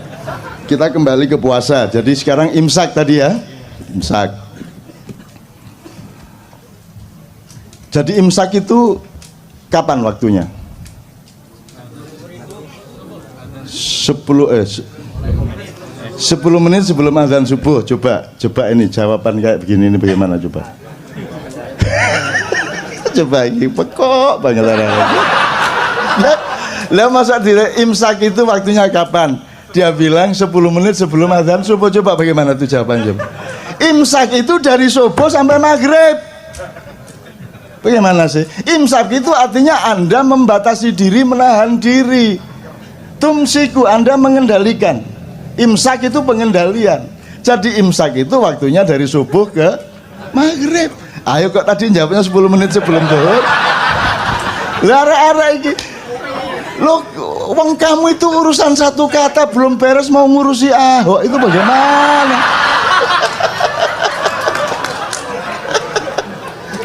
kita kembali ke puasa. Jadi sekarang imsak tadi ya. Imsak. Jadi imsak itu kapan waktunya? 10 menit sebelum azan subuh. Coba ini jawaban kayak begini ini bagaimana coba? Coba ini pekok banget orang. Lah masa dire imsak itu waktunya kapan? Dia bilang 10 menit sebelum azan subuh. Coba bagaimana tuh jawabannya? Imsak itu dari subuh sampai maghrib. Bagaimana sih? Imsak itu artinya Anda membatasi diri, menahan diri. Tumsiku, Anda mengendalikan. Imsak itu pengendalian. Jadi imsak itu waktunya dari subuh ke maghrib. Ayo kok tadi jawabnya 10 menit sebelum zuhur. Lara-ara iki. Loh, wong kamu itu urusan satu kata belum beres mau ngurusi Ahok, itu bagaimana?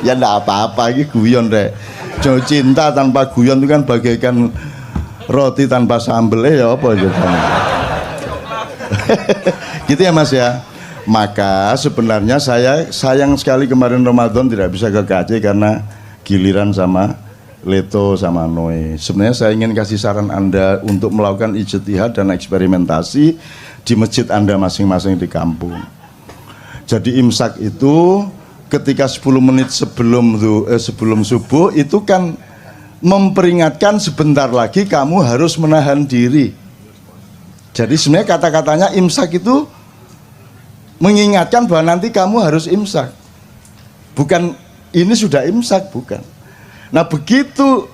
Ya enggak apa-apa, ini guyon deh. Jauh cinta tanpa guyon itu kan bagaikan roti tanpa sambel, ya apa gitu. Gitu ya Mas ya. Maka sebenarnya saya sayang sekali kemarin Ramadan tidak bisa ke KJ karena giliran sama Leto sama Noe. Sebenarnya saya ingin kasih saran Anda untuk melakukan ijtihad dan eksperimentasi di masjid Anda masing-masing di kampung. Jadi imsak itu ketika 10 menit sebelum subuh itu kan memperingatkan sebentar lagi kamu harus menahan diri. Jadi sebenarnya kata-katanya imsak itu mengingatkan bahwa nanti kamu harus imsak. Bukan ini sudah imsak, bukan. Nah begitu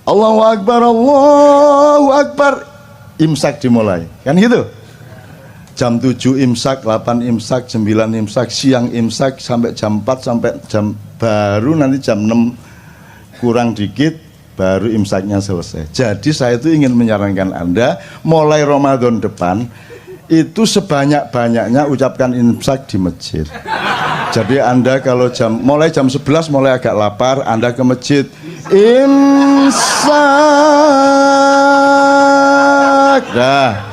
Allahu Akbar, imsak dimulai, kan gitu. Jam 7 imsak, 8 imsak, 9 imsak, siang imsak sampai jam 4 sampai baru nanti jam 6 kurang dikit baru imsaknya selesai. Jadi saya itu ingin menyarankan Anda mulai Ramadan depan itu sebanyak-banyaknya ucapkan imsak di masjid. Jadi Anda kalau mulai jam 11 mulai agak lapar, Anda ke masjid imsak. Dah.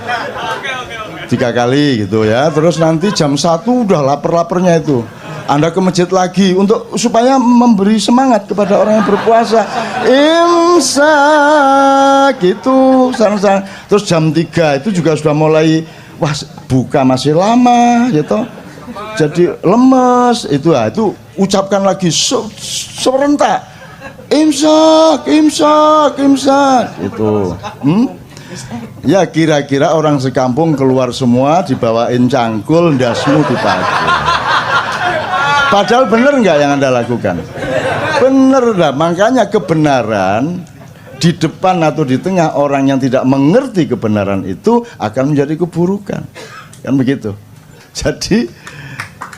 3 kali gitu ya. Terus nanti jam 1 udah lapar-laparnya itu. Anda ke masjid lagi untuk supaya memberi semangat kepada orang yang berpuasa. Imsak gitu. Terus jam 3 itu juga sudah mulai wah buka masih lama gitu. Jadi lemes itu ucapkan lagi serentak imsak itu. Ya kira-kira orang sekampung keluar semua dibawain cangkul, ndasmu dipakai. Padahal bener nggak yang Anda lakukan? Bener lah, makanya kebenaran di depan atau di tengah orang yang tidak mengerti kebenaran itu akan menjadi keburukan, kan begitu. Jadi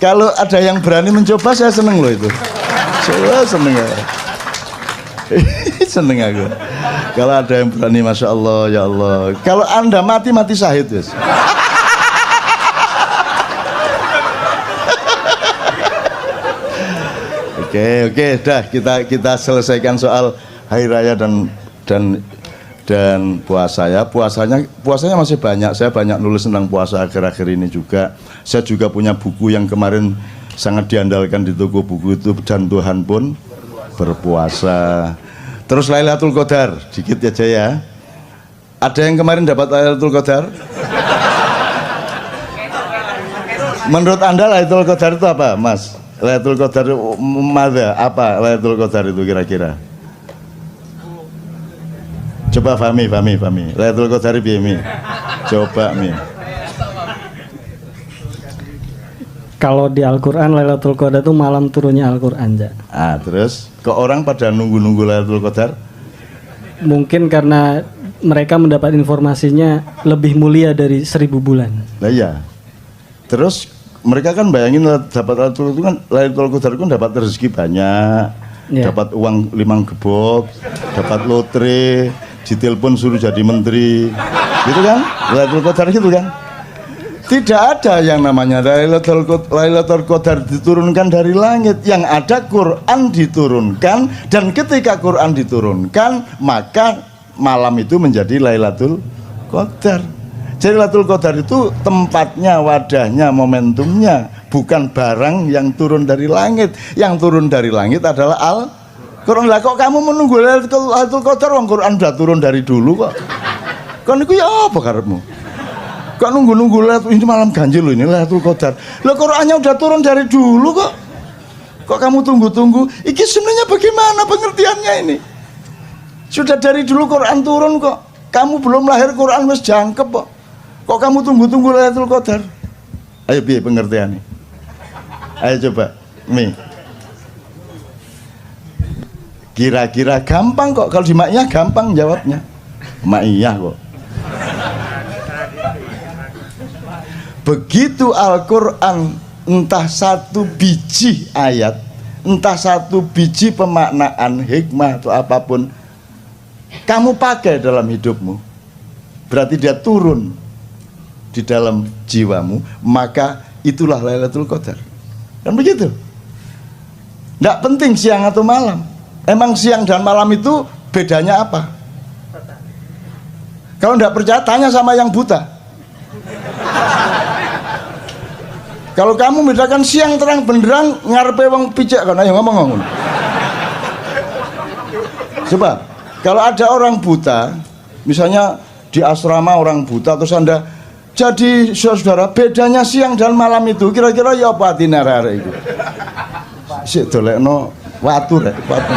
kalau ada yang berani mencoba saya seneng loh itu. Saya seneng ya. Seneng aku. Kalau ada yang berani, masya Allah, ya Allah. Kalau Anda mati syahid yes. Oke, dah kita selesaikan soal hari raya dan puasa ya. Puasanya masih banyak. Saya banyak nulis tentang puasa akhir-akhir ini juga. Saya juga punya buku yang kemarin sangat diandalkan di toko buku itu, dan Tuhan pun berpuasa. Terus Lailatul Qadar, dikit aja ya. Ada yang kemarin dapat Lailatul Qadar? Menurut Anda Lailatul Qadar itu apa, Mas? Lailatul Qadar apa Lailatul Qadar itu kira-kira? Coba Fami. Lailatul Qadar piye mi? Coba mi. Kalau di Al-Quran Lailatul Qadar itu malam turunnya Al-Quran. Terus kok orang pada nunggu-nunggu Lailatul Qadar? Mungkin karena mereka mendapat informasinya lebih mulia dari 1000 bulan. Nah iya. Terus mereka kan bayangin dapat Lailatul Qadar itu dapat rezeki banyak, dapat uang 5 gebok, dapat lotre, ditelepon suruh jadi menteri, gitu kan? Lailatul Qadar gitu kan? Tidak ada yang namanya Lailatul Qadar diturunkan dari langit. Yang ada Quran diturunkan, dan ketika Quran diturunkan maka malam itu menjadi Lailatul Qadar. Jadi Lailatul Qadar itu tempatnya, wadahnya, momentumnya, bukan barang yang turun dari langit. Yang turun dari langit adalah Al-Quran. Lah kok kamu menunggu Lailatul Qadar, wong Quran sudah turun dari dulu kok. Kon niku ya apa karepmu? Kok nunggu ini malam ganjil loh, ini Lailatul Qadar. Loh Qurannya udah turun dari dulu kok. Kok kamu tunggu-tunggu? Iki sebenarnya bagaimana pengertiannya ini? Sudah dari dulu Quran turun kok. Kamu belum lahir Quran wis jangkep kok. Kok kamu tunggu-tunggu Lailatul Qadar? Ayo piye pengertiannya? Ayo coba, Mi. Kira-kira gampang kok, kalau di Ma'iyah gampang jawabnya. Ma'iyah kok. Begitu Al-Quran, entah satu biji ayat, entah satu biji pemaknaan, hikmah atau apapun, kamu pakai dalam hidupmu, berarti dia turun di dalam jiwamu, maka itulah Lailatul Qadar. Kan begitu? Tidak penting siang atau malam. Emang siang dan malam itu bedanya apa? Kalau tidak percaya, tanya sama yang buta. Kalau kamu bedakan siang terang benderang, ngarepe wong picek kan, ayo ngomong. Coba, kalau ada orang buta, misalnya di asrama orang buta, terus Anda jadi saudara, bedanya siang dan malam itu kira-kira ya apa tinarare itu? Sik dolekno watu rek, watu.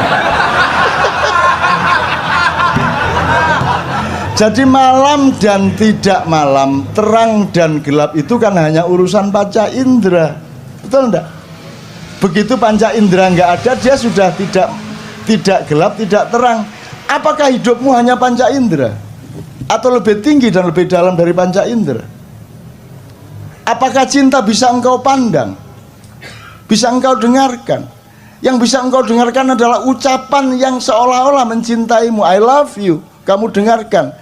Jadi malam dan tidak malam, terang dan gelap itu kan hanya urusan panca indera, betul enggak? Begitu panca indera enggak ada, dia sudah tidak gelap, tidak terang. Apakah hidupmu hanya panca indera? Atau lebih tinggi dan lebih dalam dari panca indera? Apakah cinta bisa engkau pandang? Bisa engkau dengarkan? Yang bisa engkau dengarkan adalah ucapan yang seolah-olah mencintaimu. I love you, kamu dengarkan.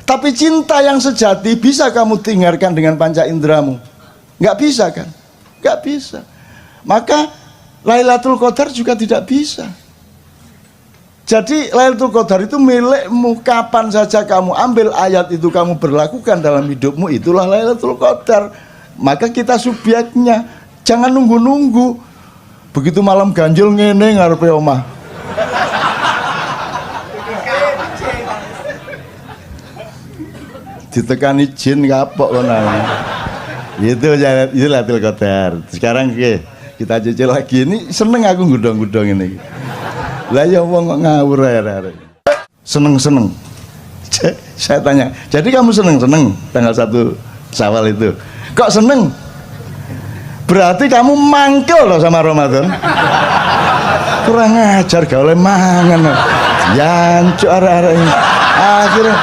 Tapi cinta yang sejati bisa kamu dengarkan dengan panca inderamu? Nggak bisa kan? Nggak bisa. Maka Lailatul Qadar juga tidak bisa. Jadi Lailatul Qadar itu milikmu, kapan saja kamu ambil ayat itu kamu berlakukan dalam hidupmu, itulah Lailatul Qadar. Maka kita subjeknya, jangan nunggu-nunggu. Begitu malam ganjil ngene ngarepe omah. Ditekani jin kapok kono. Itu Lailatul Qadar. Sekarang kita cicil lagi, ini seneng aku gudong-gudong ini. Lah ya wong kok ngawur arek-arek. Seneng-seneng. Saya tanya, jadi kamu seneng-seneng tanggal 1 Syawal itu? Kok seneng? Berarti kamu mangkel loh sama Ramadan. Kurang ajar gawe mangan. Jancuk arek-arek ini. Akhirnya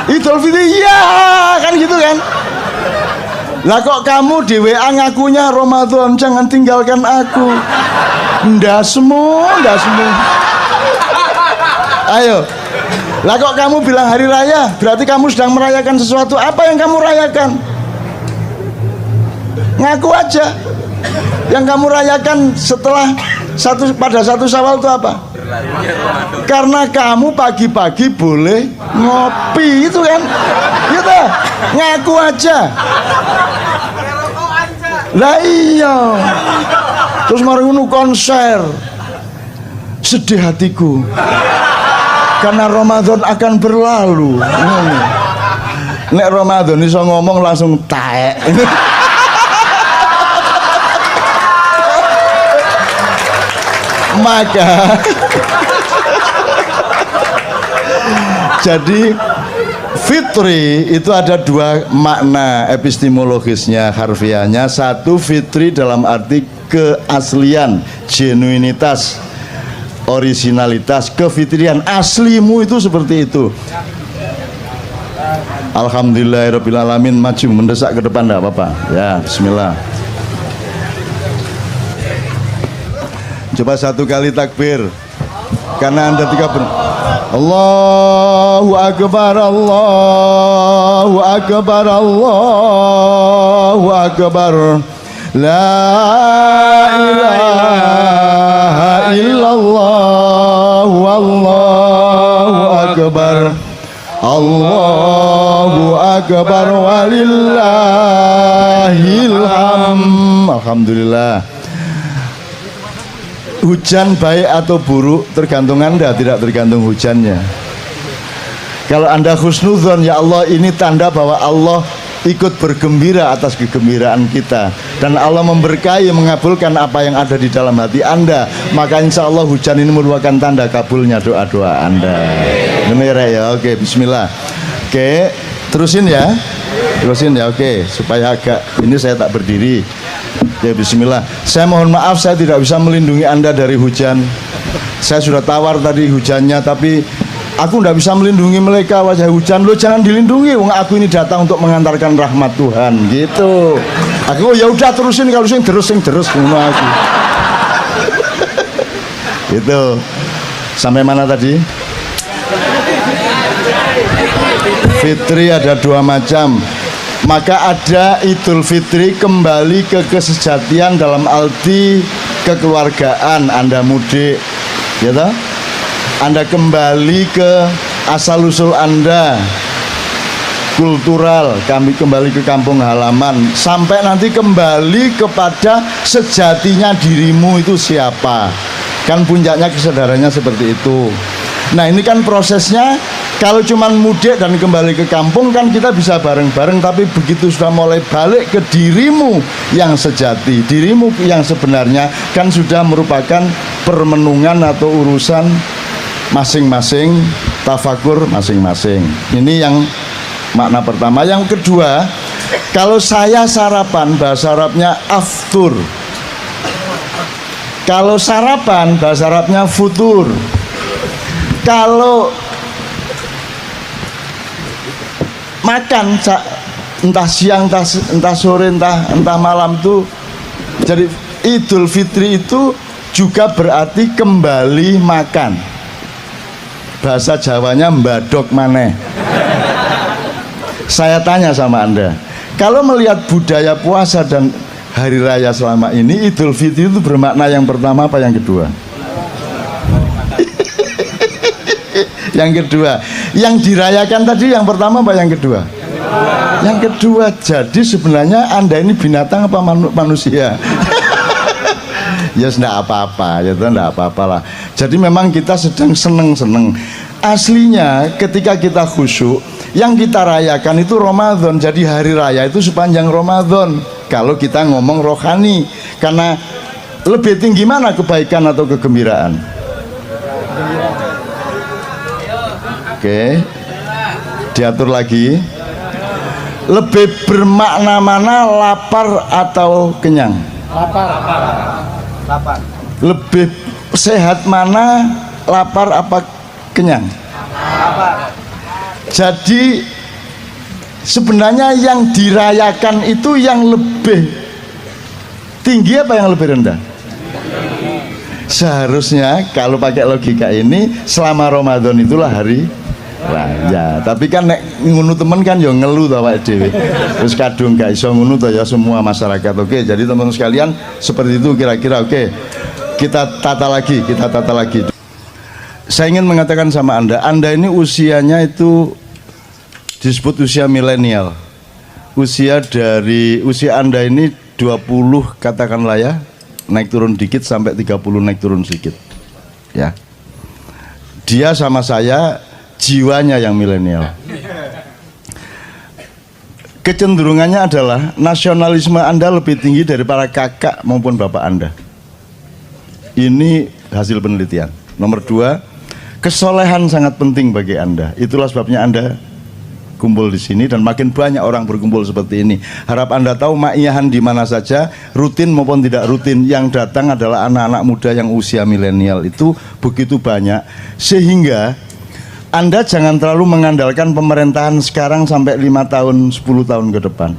Idul Fitri ya kan gitu kan. Lah kok kamu di WA ngakunya Ramadan, jangan tinggalkan aku. Ndak semua. Ayo. Lah kok kamu bilang hari raya, berarti kamu sedang merayakan sesuatu. Apa yang kamu rayakan? Ngaku aja. Yang kamu rayakan setelah pada 1 Syawal itu apa? Karena kamu pagi-pagi boleh ngopi, itu kan? Gitu. Ngaku aja. Lah iya. Terus mari ngono konser. Sedih hatiku. Karena Ramadan akan berlalu. Nek Ramadan iso ngomong langsung taek. Maka jadi fitri itu ada dua makna epistemologisnya, harfiahnya. Satu, fitri dalam arti keaslian, genuinitas, originalitas, kefitrian, aslimu itu seperti itu. Alhamdulillahirabbil alamin. Maju mendesak ke depan, enggak apa-apa. Ya, bismillah. Coba satu kali takbir. Karena Anda 3 Allahu Akbar, Allahu Akbar, Allahu Akbar. La ilaha illallah, wallahu akbar. Allahu Akbar walillahil hamd. Alhamdulillah. Hujan baik atau buruk tergantung Anda, tidak tergantung hujannya. Kalau Anda husnudzon, ya Allah, ini tanda bahwa Allah ikut bergembira atas kegembiraan kita, dan Allah memberkahi, mengabulkan apa yang ada di dalam hati Anda, maka insya Allah hujan ini merupakan tanda kabulnya doa-doa Anda. Benar ya? Oke, bismillah. Oke, terusin ya. Oke, supaya agak ini saya tak berdiri. Ya, bismillah. Saya mohon maaf saya tidak bisa melindungi Anda dari hujan. Saya sudah tawar tadi hujannya, tapi aku tidak bisa melindungi mereka wajah hujan. Lo jangan dilindungi, wong aku ini datang untuk mengantarkan rahmat Tuhan gitu. Aku ya udah terusin, kalau sing terus ngono aku. Itu sampai mana tadi? Fitri ada 2 macam. Maka ada Idul Fitri kembali ke kesejatian dalam arti kekeluargaan. Anda mudik, ya toh? Anda kembali ke asal usul Anda, kultural, kami kembali ke kampung halaman, sampai nanti kembali kepada sejatinya dirimu itu siapa. Kan puncaknya kesadarannya seperti itu. Nah ini kan prosesnya. Kalau cuman mudik dan kembali ke kampung kan kita bisa bareng-bareng, tapi begitu sudah mulai balik ke dirimu yang sejati, dirimu yang sebenarnya, kan sudah merupakan permenungan atau urusan masing-masing, tafakur masing-masing. Ini yang makna pertama. Yang kedua, kalau saya sarapan, bahasa Arabnya aftur. Kalau sarapan, bahasa Arabnya futur. Kalau makan entah siang, entah sore, entah malam tuh, jadi Idul Fitri itu juga berarti kembali makan. Bahasa Jawanya mbadok maneh. Saya tanya sama Anda, kalau melihat budaya puasa dan hari raya selama ini, Idul Fitri itu bermakna yang pertama apa yang kedua? Yang kedua, yang dirayakan tadi yang pertama apa yang kedua? Yang kedua. Jadi sebenarnya Anda ini binatang apa manusia? Ya tidak apa-apa, ya tidak apa-apalah. Jadi memang kita sedang seneng-seneng. Aslinya ketika kita khusyuk, yang kita rayakan itu Ramadan. Jadi hari raya itu sepanjang Ramadan. Kalau kita ngomong rohani, karena lebih tinggi mana kebaikan atau kegembiraan? Oke, diatur lagi. Lebih bermakna mana, lapar atau kenyang? Lapar. Lebih sehat mana, lapar apa kenyang? Lapar. Jadi sebenarnya yang dirayakan itu yang lebih tinggi apa yang lebih rendah? Seharusnya kalau pakai logika ini selama Ramadan itulah hari raya. Tapi kan nek ngunu temen kan yo ngeluh to awake dhewe. Terus kadung gak iso ngunu to ya semua masyarakat. Oke, jadi teman-teman sekalian seperti itu kira-kira. Oke. Kita tata lagi. Saya ingin mengatakan sama Anda ini usianya itu disebut usia milenial. Usia Anda ini 20 katakanlah ya, naik turun dikit sampai 30 naik turun sedikit. Ya. Dia sama saya jiwanya yang milenial. Kecenderungannya adalah nasionalisme Anda lebih tinggi dari para kakak maupun bapak Anda. Ini hasil penelitian. Nomor 2, kesolehan sangat penting bagi Anda. Itulah sebabnya Anda kumpul di sini dan makin banyak orang berkumpul seperti ini. Harap Anda tahu ma'iyahan di mana saja, rutin maupun tidak rutin, yang datang adalah anak-anak muda yang usia milenial itu begitu banyak, sehingga Anda jangan terlalu mengandalkan pemerintahan sekarang sampai 5 tahun, 10 tahun ke depan.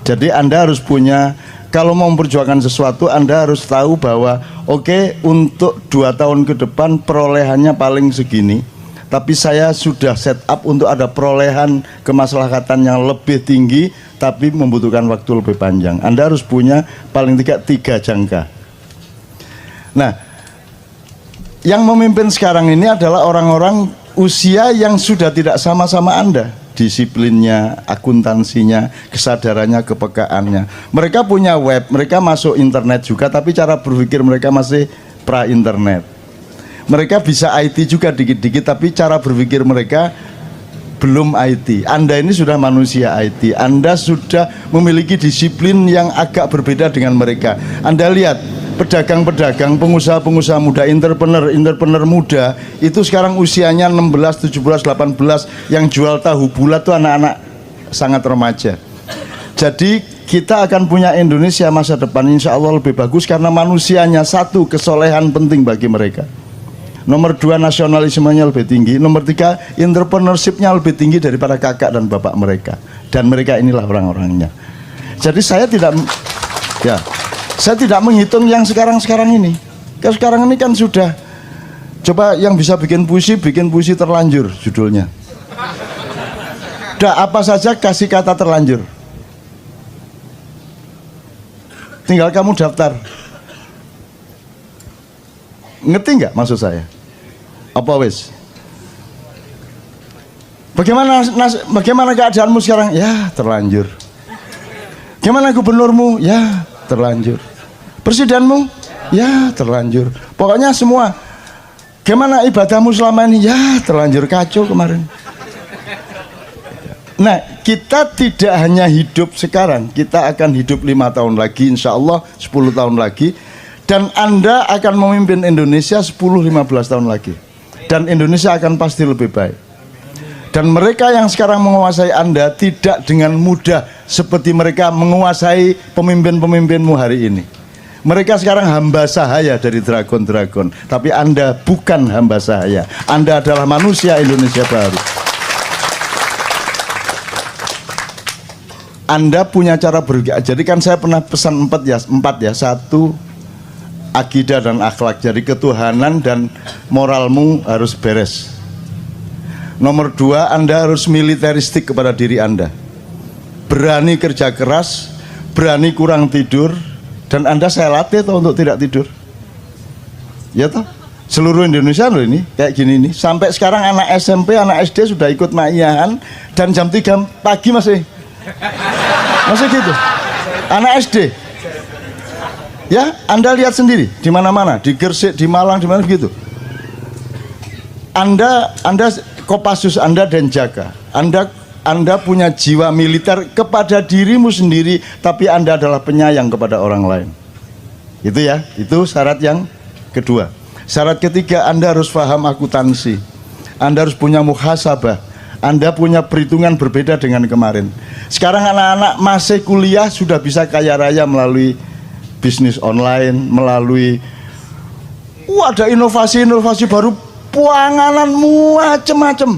Jadi Anda harus punya, kalau mau memperjuangkan sesuatu, Anda harus tahu bahwa oke, untuk 2 tahun ke depan perolehannya paling segini, tapi saya sudah set up untuk ada perolehan kemaslahatan yang lebih tinggi, tapi membutuhkan waktu lebih panjang. Anda harus punya paling tidak 3 jangka. Nah, yang memimpin sekarang ini adalah orang-orang usia yang sudah tidak sama-sama Anda, disiplinnya, akuntansinya, kesadarannya, kepekaannya. Mereka punya web, mereka masuk internet juga, tapi cara berpikir mereka masih pra-internet. Mereka bisa IT juga dikit-dikit, tapi cara berpikir mereka belum IT. Anda ini sudah manusia IT. Anda sudah memiliki disiplin yang agak berbeda dengan mereka. Anda lihat pedagang-pedagang, pengusaha-pengusaha muda, entrepreneur muda itu sekarang usianya 16, 17, 18, yang jual tahu bulat itu anak-anak sangat remaja. Jadi kita akan punya Indonesia masa depan insya Allah lebih bagus karena manusianya satu, kesolehan penting bagi mereka. Nomor 2, nasionalismenya lebih tinggi. Nomor 3, entrepreneurship-nya lebih tinggi daripada kakak dan bapak mereka. Dan mereka inilah orang-orangnya. Jadi saya tidak menghitung yang sekarang-sekarang ini. Kalau sekarang ini kan sudah, coba yang bisa bikin puisi terlanjur judulnya. Udah apa saja kasih kata terlanjur. Tinggal kamu daftar. Ngerti nggak maksud saya? Apa wes? Bagaimana keadaanmu sekarang? Ya terlanjur. Gimana gubernurmu? Ya terlanjur. Presidenmu? Ya terlanjur. Pokoknya semua. Gimana ibadahmu selama ini? Ya terlanjur, kacau kemarin. Nah, kita tidak hanya hidup sekarang, kita akan hidup 5 tahun lagi, insya Allah 10 tahun lagi. Dan Anda akan memimpin Indonesia 10-15 tahun lagi. Dan Indonesia akan pasti lebih baik. Dan mereka yang sekarang menguasai Anda tidak dengan mudah seperti mereka menguasai pemimpin-pemimpinmu hari ini. Mereka sekarang hamba sahaya dari dragon-dragon. Tapi Anda bukan hamba sahaya. Anda adalah manusia Indonesia baru. Anda punya cara bergerak. Jadi kan saya pernah pesan 4 ya. 1, akidah dan akhlak. Jadi ketuhanan dan moralmu harus beres. Nomor 2, Anda harus militeristik kepada diri Anda. Berani kerja keras, berani kurang tidur. Dan Anda saya latih toh untuk tidak tidur. Ya toh? Seluruh Indonesia loh ini, kayak gini nih. Sampai sekarang anak SMP, anak SD sudah ikut maiyahan. Dan jam 3 pagi masih gitu. Anak SD. Ya, Anda lihat sendiri di mana-mana, di Gresik, di Malang, di mana begitu. Anda Kopassus, Anda Denjaka. Anda punya jiwa militer kepada dirimu sendiri, tapi Anda adalah penyayang kepada orang lain. Itu ya, itu syarat yang kedua. Syarat ketiga, Anda harus paham akuntansi. Anda harus punya muhasabah. Anda punya perhitungan berbeda dengan kemarin. Sekarang anak-anak masih kuliah sudah bisa kaya raya melalui bisnis online, melalui ada inovasi-inovasi baru, panganan macam-macam,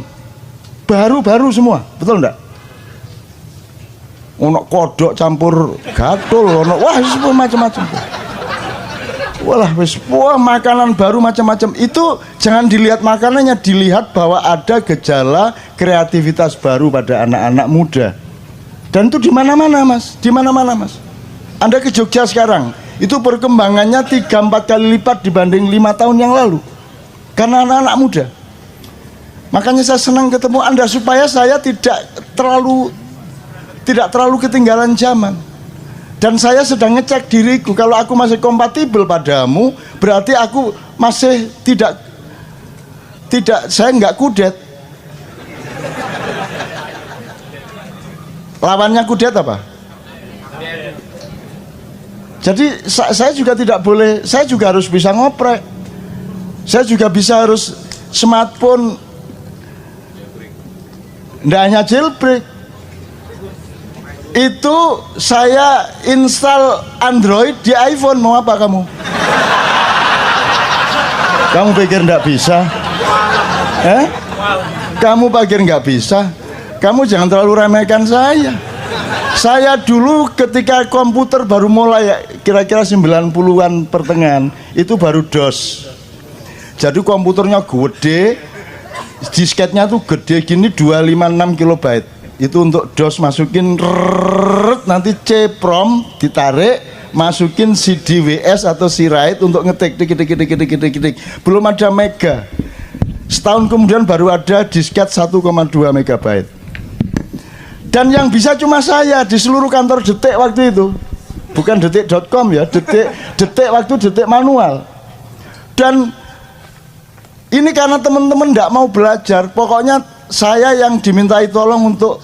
baru-baru semua, betul enggak? Ono kodok campur gatul, ono semua macam-macam. Makanan baru macam-macam. Itu jangan dilihat makanannya, dilihat bahwa ada gejala kreativitas baru pada anak-anak muda. Dan itu di mana-mana, Mas. Di mana-mana, Mas. Anda ke Jogja sekarang, itu perkembangannya 3-4 kali lipat dibanding 5 tahun yang lalu. Karena anak-anak muda. Makanya saya senang ketemu Anda supaya saya tidak terlalu ketinggalan zaman. Dan saya sedang ngecek diriku, kalau aku masih kompatibel padamu, berarti aku masih tidak saya nggak kudet. Lawannya kudet apa? Jadi saya juga tidak boleh, saya juga harus bisa ngoprek. Saya juga bisa harus smartphone, tidak hanya jailbreak. Itu saya install Android di iPhone, mau apa kamu? Kamu pikir tidak bisa? Kamu pikir nggak bisa? Kamu jangan terlalu remehkan saya. Saya dulu ketika komputer baru mulai kira-kira 90-an pertengahan, itu baru DOS. Jadi komputernya gede, disketnya tuh gede gini 256 kilobyte. Itu untuk DOS, masukin nanti C-prom ditarik, masukin CD WS atau C-write untuk ngetik tik. Belum ada mega. Setahun kemudian baru ada disket 1,2 megabyte. Dan yang bisa cuma saya di seluruh kantor Detik waktu itu. Bukan detik.com ya, detik waktu detik manual. Dan ini karena teman-teman tidak mau belajar, pokoknya saya yang dimintai tolong untuk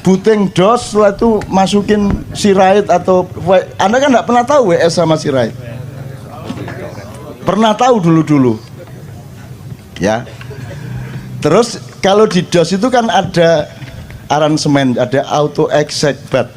booting DOS, setelah itu masukin C-write atau Anda kan tidak pernah tahu WS sama C-write. Pernah tahu dulu-dulu. Ya. Terus kalau di DOS itu kan ada aransemen, ada auto exec bat.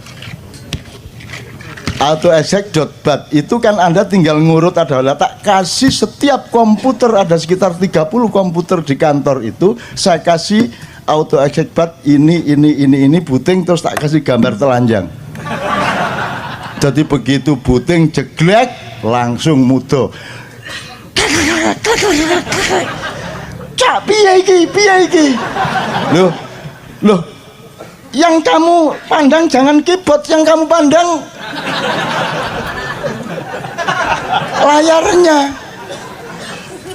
autoexec.bat itu kan Anda tinggal ngurut, ada tak kasih setiap komputer, ada sekitar 30 komputer di kantor itu, saya kasih autoexec.bat ini booting, terus tak kasih gambar telanjang. Jadi begitu booting jeglek langsung mudo. Cak piye iki? Loh, yang kamu pandang jangan keyboard, yang kamu pandang layarnya.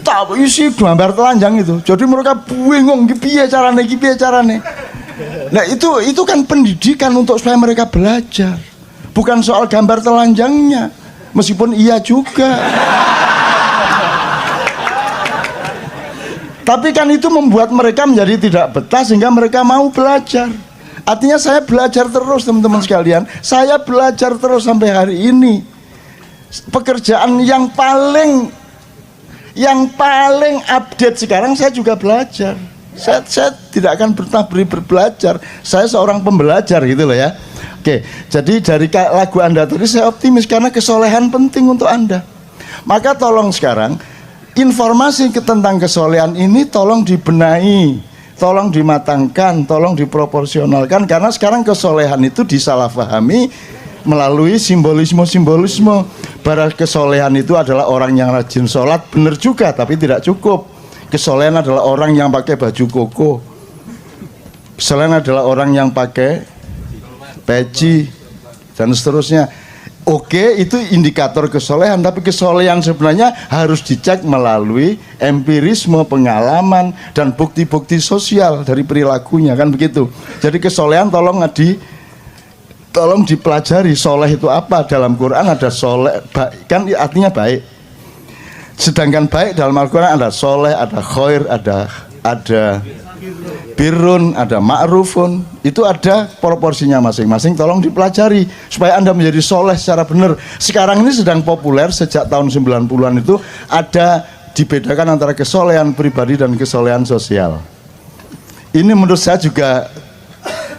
Tak isi gambar telanjang itu. Jadi mereka bingung piye carane. Nah, itu kan pendidikan untuk supaya mereka belajar. Bukan soal gambar telanjangnya. Meskipun iya juga. Tapi kan itu membuat mereka menjadi tidak betah sehingga mereka mau belajar. Artinya saya belajar terus, teman-teman sekalian. Saya belajar terus sampai hari ini. Pekerjaan yang paling update sekarang saya juga belajar. Saya tidak akan pernah berbelajar. Saya seorang pembelajar gitu loh ya. Oke, jadi dari lagu Anda tadi saya optimis karena kesolehan penting untuk Anda. Maka tolong sekarang informasi tentang kesolehan ini tolong dibenahi, tolong dimatangkan, tolong diproporsionalkan, karena sekarang kesolehan itu disalahpahami melalui simbolisme. Bahwa kesolehan itu adalah orang yang rajin sholat, benar juga, tapi tidak cukup. Kesolehan adalah orang yang pakai baju koko. Kesolehan adalah orang yang pakai peci dan seterusnya. Oke, itu indikator kesolehan, tapi kesolehan sebenarnya harus dicek melalui empirisme, pengalaman, dan bukti-bukti sosial dari perilakunya, kan begitu. Jadi kesolehan tolong dipelajari. Soleh itu apa? Dalam Quran ada soleh, kan artinya baik. Sedangkan baik dalam Al-Quran ada soleh, ada khair, ada birrun, ada ma'rufun. Itu ada proporsinya masing-masing, tolong dipelajari supaya Anda menjadi soleh secara benar. Sekarang ini sedang populer sejak tahun 90-an itu ada dibedakan antara kesolehan pribadi dan kesolehan sosial. Ini menurut saya juga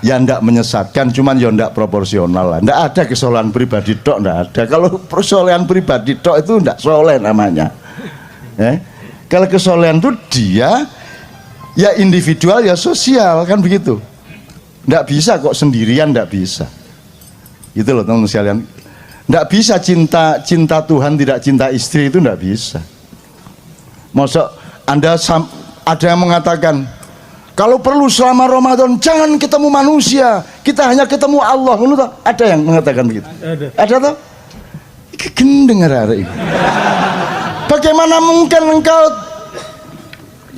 ya ndak menyesatkan, cuman ya ndak proporsional lah. Ndak ada kesolehan pribadi tok, ndak ada. Kalau kesolehan pribadi tok itu ndak soleh namanya. Kalau kesolehan itu dia ya individual ya sosial, kan begitu. Nggak bisa kok sendirian, nggak bisa. Gitu loh teman-teman sekalian. Nggak bisa cinta Tuhan tidak cinta istri, itu nggak bisa. Maksud Anda ada yang mengatakan kalau perlu selama Ramadan jangan ketemu manusia, kita hanya ketemu Allah. Ada yang mengatakan begitu? Ada toh? Gendeng hari ini. Bagaimana mungkin engkau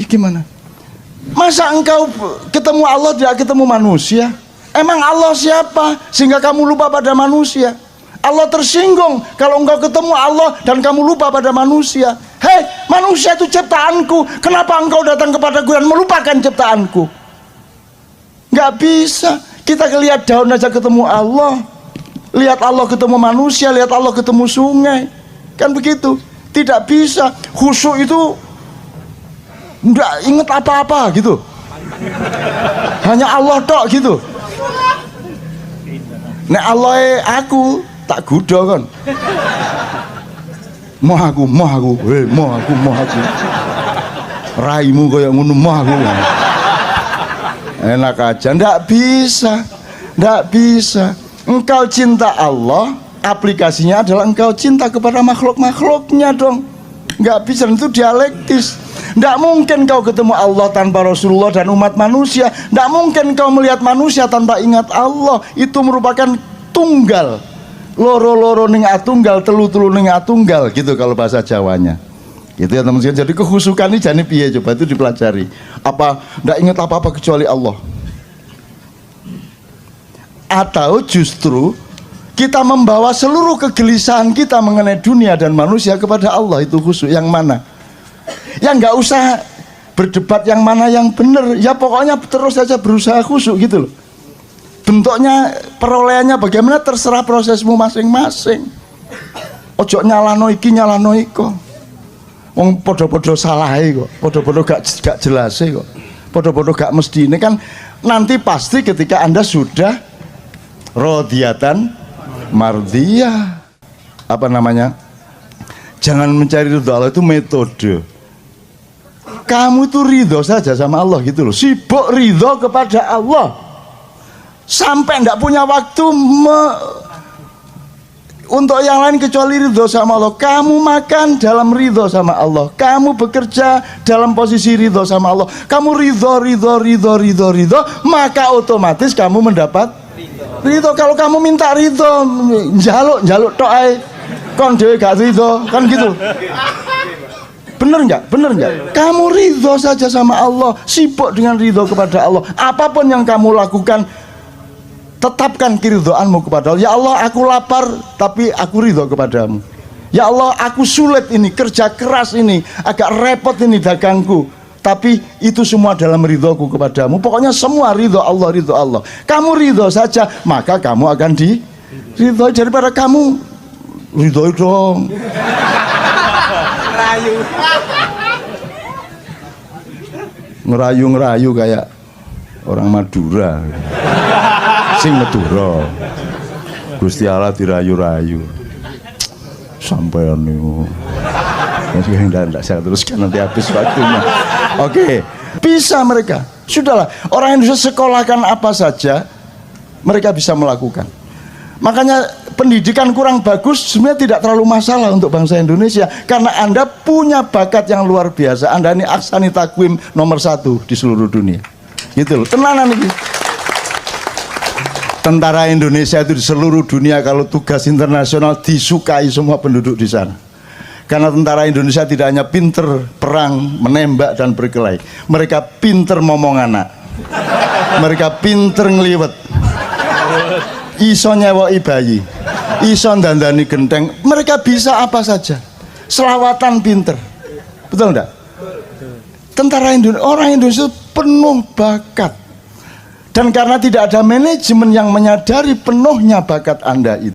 gimana? Masa engkau ketemu Allah tidak ketemu manusia? Emang Allah siapa sehingga kamu lupa pada manusia? Allah tersinggung kalau engkau ketemu Allah dan kamu lupa pada manusia. Hei, manusia itu ciptaanku, kenapa engkau datang kepadaku dan melupakan ciptaanku? Nggak bisa. Kita lihat daun aja ketemu Allah, lihat Allah ketemu manusia, lihat Allah ketemu sungai, kan begitu. Tidak bisa. Khusyuk itu nggak inget apa-apa gitu, hanya Allah tok gitu. Nek Allah aku tak gudo kan, mau aku raimu kayak ngono, mau aku enak aja. Nggak bisa. Engkau cinta Allah, aplikasinya adalah engkau cinta kepada makhluk-makhluknya dong. Nggak bisa, itu dialektis. Nggak mungkin kau ketemu Allah tanpa Rasulullah dan umat manusia. Nggak mungkin kau melihat manusia tanpa ingat Allah. Itu merupakan tunggal. Loro-loro ning atunggal, telu-telu ning atunggal gitu kalau bahasa Jawanya. Gitu ya teman-teman. Jadi kehusukan ini jane piye, coba itu dipelajari. Apa nggak ingat apa-apa kecuali Allah? Atau justru kita membawa seluruh kegelisahan kita mengenai dunia dan manusia kepada Allah, itu khusyuk yang mana? Ya nggak usah berdebat yang mana yang benar, ya pokoknya terus saja berusaha khusyuk gitu loh. Bentuknya, perolehannya bagaimana terserah prosesmu masing-masing. Ojo nyalano iki nyalano iko. Wong podo-podo salah kok, podo-podo gak jelas kok, podo-podo gak mesti. Ini kan nanti pasti ketika Anda sudah rodiyatan mardiyah, Jangan mencari ridho Allah itu metode. Kamu itu ridho saja sama Allah gitu loh. Sibuk ridho kepada Allah sampai tidak punya waktu untuk yang lain kecuali ridho sama Allah. Kamu makan dalam ridho sama Allah. Kamu bekerja dalam posisi ridho sama Allah. Kamu ridho, maka otomatis kamu mendapat ridho. Kalau kamu minta ridho, jaluk tok ae, kon dhewe gak ridho, kan gitu. Bener nggak? Kamu ridho saja sama Allah, sibuk dengan ridho kepada Allah. Apapun yang kamu lakukan, tetapkan keridhoanmu kepada Allah. Ya Allah, aku lapar, tapi aku ridho kepadamu. Ya Allah, aku sulit ini, kerja keras ini, agak repot ini dagangku, tapi itu semua dalam ridhoku kepadamu. Pokoknya semua ridho Allah. Kamu ridho saja, maka kamu akan diridhoi. Daripada kamu ridhoi dong, ngerayu kayak orang Madura, sing Madura, Gusti Allah dirayu-rayu, sampean niku. Tidak saya teruskan, nanti habis waktunya. Oke, bisa mereka. Sudahlah, orang Indonesia sekolahkan apa saja, mereka bisa melakukan. Makanya pendidikan kurang bagus sebenarnya tidak terlalu masalah untuk bangsa Indonesia, karena Anda punya bakat yang luar biasa. Anda ini aksani takwim nomor 1 di seluruh dunia, gitu loh. Tenanan ini. Tentara Indonesia itu di seluruh dunia kalau tugas internasional disukai semua penduduk di sana. Karena tentara Indonesia tidak hanya pinter perang, menembak dan berkelahi, mereka pinter ngomong anak, mereka pinter ngeliwet, iso nyewoki bayi, iso dandani genteng, mereka bisa apa saja. Selawatan pinter, betul enggak? Tentara Indonesia, orang Indonesia penuh bakat. Dan karena tidak ada manajemen yang menyadari penuhnya bakat Anda itu,